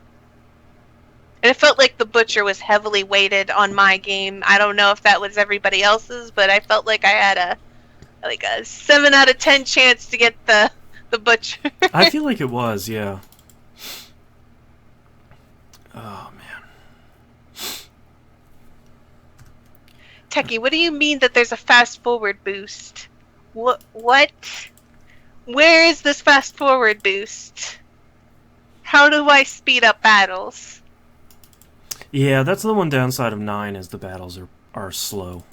it felt like the Butcher was heavily weighted on my game. I don't know if that was everybody else's, but I felt like I had a 7 out of 10 chance to get the Butcher. I feel like it was, yeah. Oh, man. Techie, what do you mean that there's a fast forward boost? What? Where is this fast forward boost? How do I speed up battles? Yeah, that's the one downside of 9 is the battles are slow.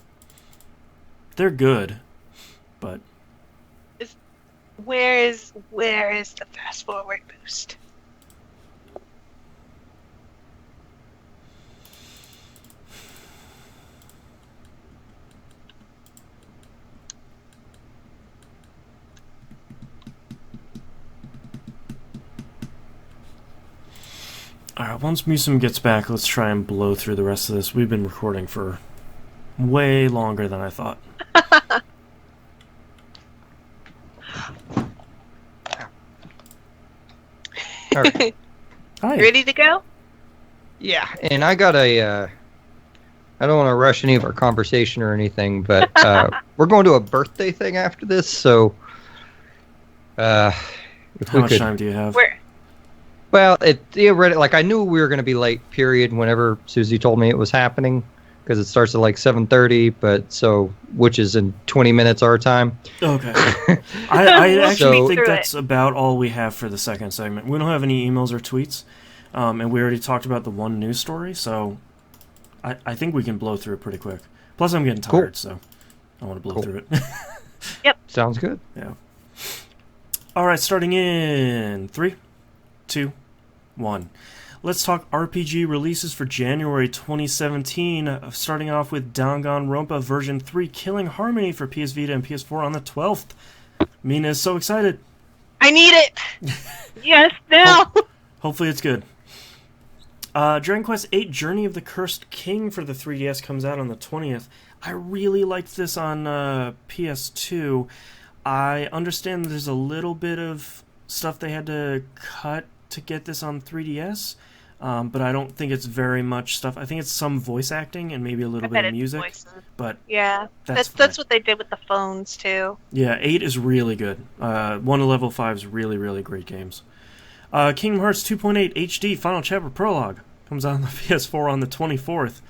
They're good, but where is the fast forward boost? Alright, once Musum gets back, let's try and blow through the rest of this. We've been recording for way longer than I thought. All right. Hi. Ready to go? Yeah, and I got I don't want to rush any of our conversation or anything, but we're going to a birthday thing after this, so How much time do you have? Well, like I knew we were going to be late. Period. Whenever Susie told me it was happening, because it starts at like 7:30, which is in 20 minutes our time. Okay. I actually think that's about all we have for the second segment. We don't have any emails or tweets, and we already talked about the one news story, so I think we can blow through it pretty quick. Plus, I'm getting tired, so I want to blow through it. Yep. Sounds good. Yeah. All right, starting in 3, 2, 1. Let's talk RPG releases for January 2017, starting off with Danganronpa version 3 Killing Harmony for PS Vita and PS4 on the 12th. Mina is so excited. I need it! Yes, now! Hopefully it's good. Dragon Quest VIII Journey of the Cursed King for the 3DS comes out on the 20th. I really liked this on PS2. I understand there's a little bit of stuff they had to cut to get this on 3DS, but I don't think it's very much stuff. I think it's some voice acting and maybe a little bit of music. Voices. But yeah, that's what they did with the phones too. Yeah, 8 is really good. 1 to level 5 is really, really great games. Kingdom Hearts 2.8 HD Final Chapter Prologue comes out on the PS4 on the 24th.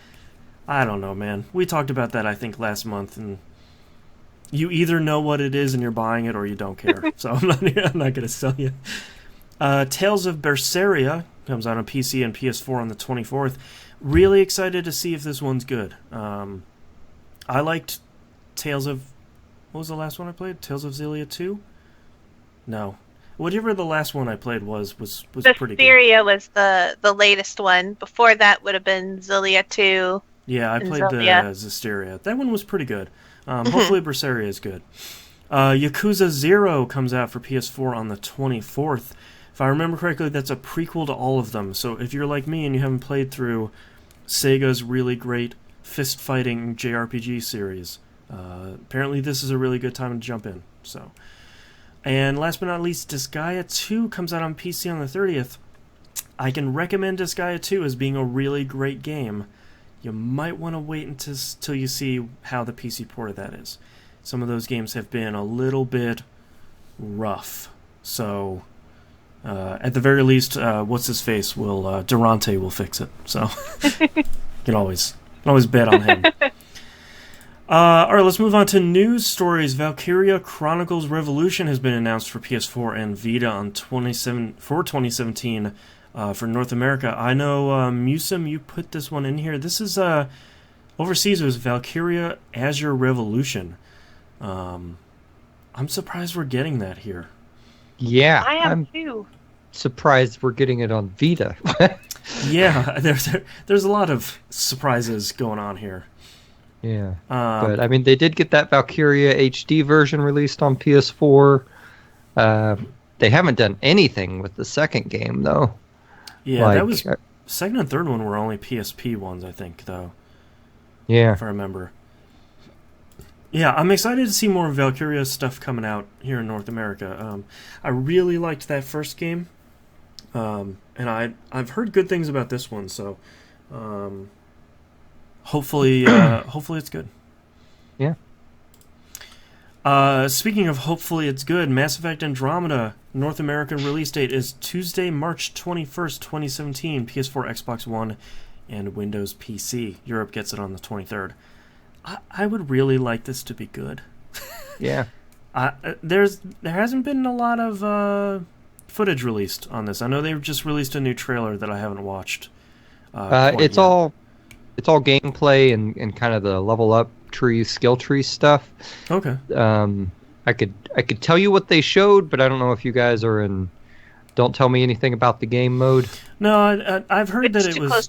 I don't know, man. We talked about that, I think, last month, and you either know what it is and you're buying it or you don't care. So I'm not going to sell you. Tales of Berseria comes out on PC and PS4 on the 24th. Really excited to see if this one's good. I liked Tales of... What was the last one I played? Tales of Xillia 2? No. Whatever the last one I played was pretty good. Berseria was the latest one. Before that would have been Xillia 2. Yeah, I played the Zestiria. That one was pretty good. Hopefully Berseria is good. Yakuza 0 comes out for PS4 on the 24th. If I remember correctly, that's a prequel to all of them. So if you're like me and you haven't played through Sega's really great fist-fighting JRPG series, apparently this is a really good time to jump in. So, and last but not least, Disgaea 2 comes out on PC on the 30th. I can recommend Disgaea 2 as being a really great game. You might want to wait until you see how the PC port of that is. Some of those games have been a little bit rough. So, at the very least, what's-his-face Durante will fix it. So, you can always bet on him. All right, let's move on to news stories. Valkyria Chronicles Revolution has been announced for PS4 and Vita on 2017 for North America. I know, Musum, you put this one in here. This is, overseas, it was Valkyria Azure Revolution. I'm surprised we're getting that here. Yeah, I am too. Surprised we're getting it on Vita. Yeah, there's a lot of surprises going on here. Yeah, but I mean, they did get that Valkyria HD version released on PS4. They haven't done anything with the second game, though. Yeah, that was second and third one were only PSP ones, I think, though. Yeah, if I remember. Yeah, I'm excited to see more Valkyria stuff coming out here in North America. I really liked that first game, and I've heard good things about this one, so hopefully it's good. Yeah. Speaking of hopefully it's good, Mass Effect Andromeda North American release date is Tuesday, March 21st, 2017, PS4, Xbox One, and Windows PC. Europe gets it on the 23rd. I would really like this to be good. Yeah. There hasn't been a lot of footage released on this. I know they've just released a new trailer that I haven't watched. It's all gameplay and kind of the level up tree, skill tree stuff. Okay. I could tell you what they showed, but I don't know if you guys are in. Don't tell me anything about the game mode. No, I've heard that it was. Close.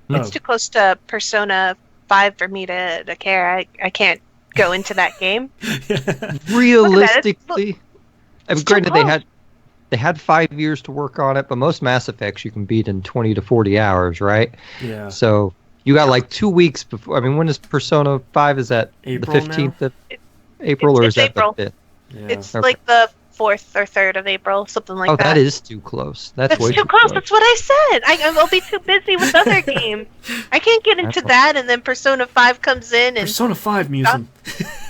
It's too close to Persona 5 for me to care. I can't go into that game. Realistically, I mean, granted close. they had 5 years to work on it, but most Mass Effects you can beat in 20 to 40 hours, right? Yeah. So you got like 2 weeks before. I mean, when is Persona 5? Is that April the 15th now? of April, or is that April. the 5th? Yeah. It's Okay. like the 4th or 3rd of April, something like that. Oh, that is too close. That's way too close. That's what I said. I'll be too busy with other games. I can't get into that, and then Persona 5 comes in, and Persona 5 Musum.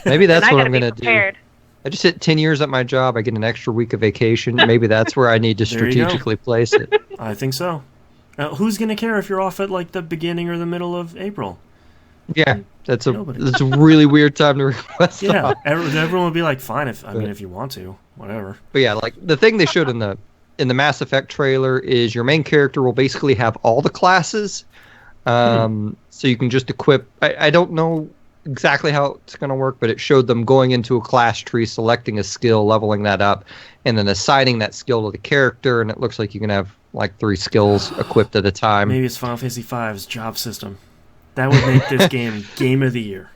Maybe that's and what I I'm gotta gonna be prepared. do. I just hit 10 years at my job. I get an extra week of vacation. Maybe that's where I need to There you go. strategically place it. I think so. Who's gonna care if you're off at like the beginning or the middle of April? Yeah, that's Nobody. a really weird time to request Yeah, off. everyone would be like, fine if you want to, whatever. But yeah, like the thing they showed in the Mass Effect trailer is your main character will basically have all the classes, so you can just equip. I don't know exactly how it's going to work, but it showed them going into a class tree, selecting a skill, leveling that up, and then assigning that skill to the character. And it looks like you can have like 3 skills equipped at a time. Maybe it's Final Fantasy V's job system. That would make this game of the year.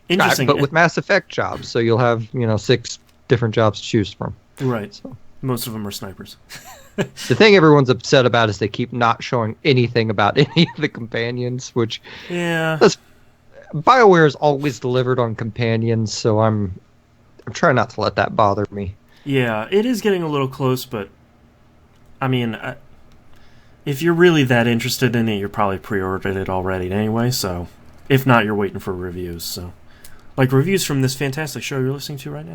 Interesting. But with Mass Effect jobs, so you'll have 6 different jobs to choose from. Right. So. Most of them are snipers. The thing everyone's upset about is they keep not showing anything about any of the companions, which BioWare has always delivered on companions, so I'm trying not to let that bother me. Yeah, it is getting a little close, but I mean, if you're really that interested in it, you're probably pre-ordered it already anyway, so if not, you're waiting for reviews. So, like reviews from this fantastic show you're listening to right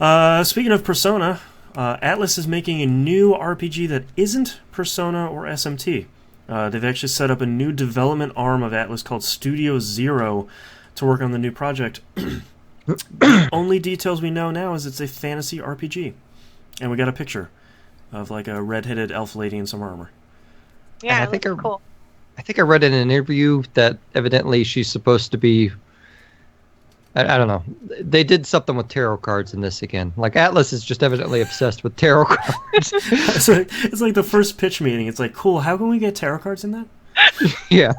now. Speaking of Persona, Atlas is making a new RPG that isn't Persona or SMT. They've actually set up a new development arm of Atlas called Studio Zero to work on the new project. The only details we know now is it's a fantasy RPG. And we got a picture of like a red-headed elf lady in some armor. Yeah, I think cool. I think I read in an interview that evidently she's supposed to be. I don't know. They did something with tarot cards in this again. Like Atlas is just evidently obsessed with tarot cards. It's like the first pitch meeting. It's like, cool. How can we get tarot cards in that? Yeah.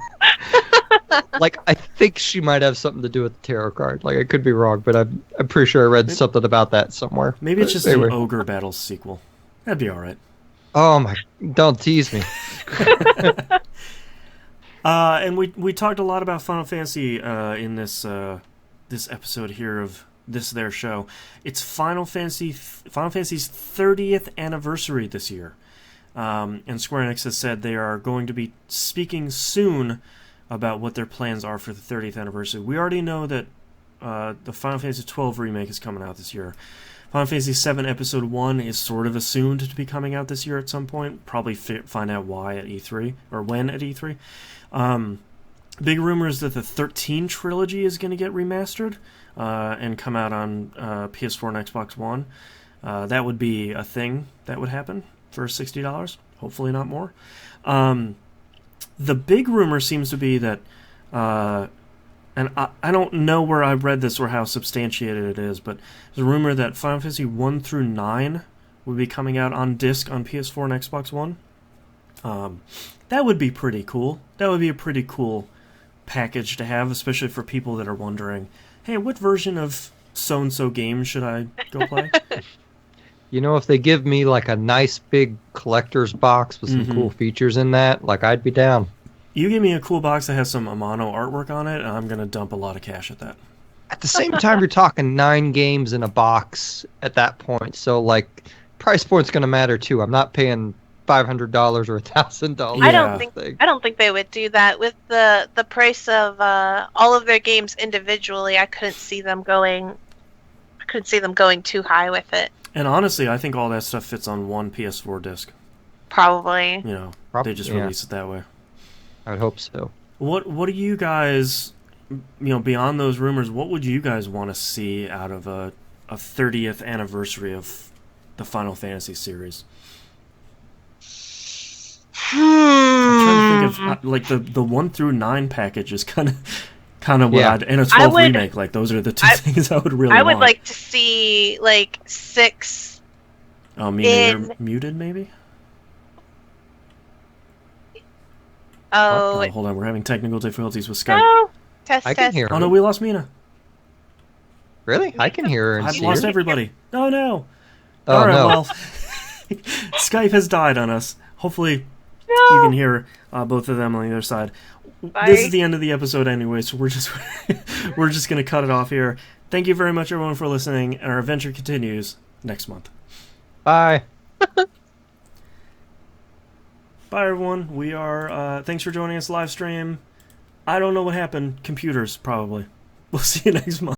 Like, I think she might have something to do with the tarot card. Like, I could be wrong, but I'm pretty sure I read something about that somewhere. Maybe it's But just anyway. an Ogre Battles sequel. That'd be all right. Oh my! Don't tease me. And we talked a lot about Final Fantasy in this this episode here of this their show. It's Final Fantasy's 30th anniversary this year, and Square Enix has said they are going to be speaking soon about what their plans are for the 30th anniversary. We already know that the Final Fantasy 12 remake is coming out this year. Final Fantasy 7 Episode 1 is sort of assumed to be coming out this year at some point. Probably find out why at E3, or when at E3. Big rumors that the 13 trilogy is going to get remastered and come out on PS4 and Xbox One. That would be a thing that would happen for $60. Hopefully not more. The big rumor seems to be that... and I don't know where I read this or how substantiated it is, but there's a rumor that Final Fantasy 1 through 9 would be coming out on disc on PS4 and Xbox One. That would be pretty cool. That would be a pretty cool package to have, especially for people that are wondering, hey, what version of so-and-so game should I go play? You know, if they give me like a nice big collector's box with some cool features in that, like, I'd be down. You give me a cool box that has some Amano artwork on it, and I'm going to dump a lot of cash at that. At the same time, you're talking 9 games in a box at that point. So, like, price point's going to matter, too. I'm not paying $500 or $1,000. Yeah. I don't think they would do that with the price of all of their games individually. I couldn't see them going too high with it. And honestly, I think all that stuff fits on one PS4 disc. Probably. You know, they just release it that way. I would hope so. What do you guys, beyond those rumors, what would you guys want to see out of a 30th anniversary of the Final Fantasy series? I'm trying to think of like the 1 through 9 package is kind of what and a 12 remake. Like, those are the two things I would really want. I would like to see like 6. Oh, Mina, you're muted, maybe? Oh, hold on, we're having technical difficulties with Skype. No. Test. I can hear her. Oh no, we lost Mina. Really? I can hear her. And I've see lost her. everybody. Oh no. Oh, All right, no. well, Skype has died on us. Hopefully, you can hear both of them on the other side. Bye. This is the end of the episode anyway, so we're just gonna cut it off here. Thank you very much, everyone, for listening, and our adventure continues next month. Bye. Bye, everyone. We are. Thanks for joining us live stream. I don't know what happened. Computers, probably. We'll see you next month.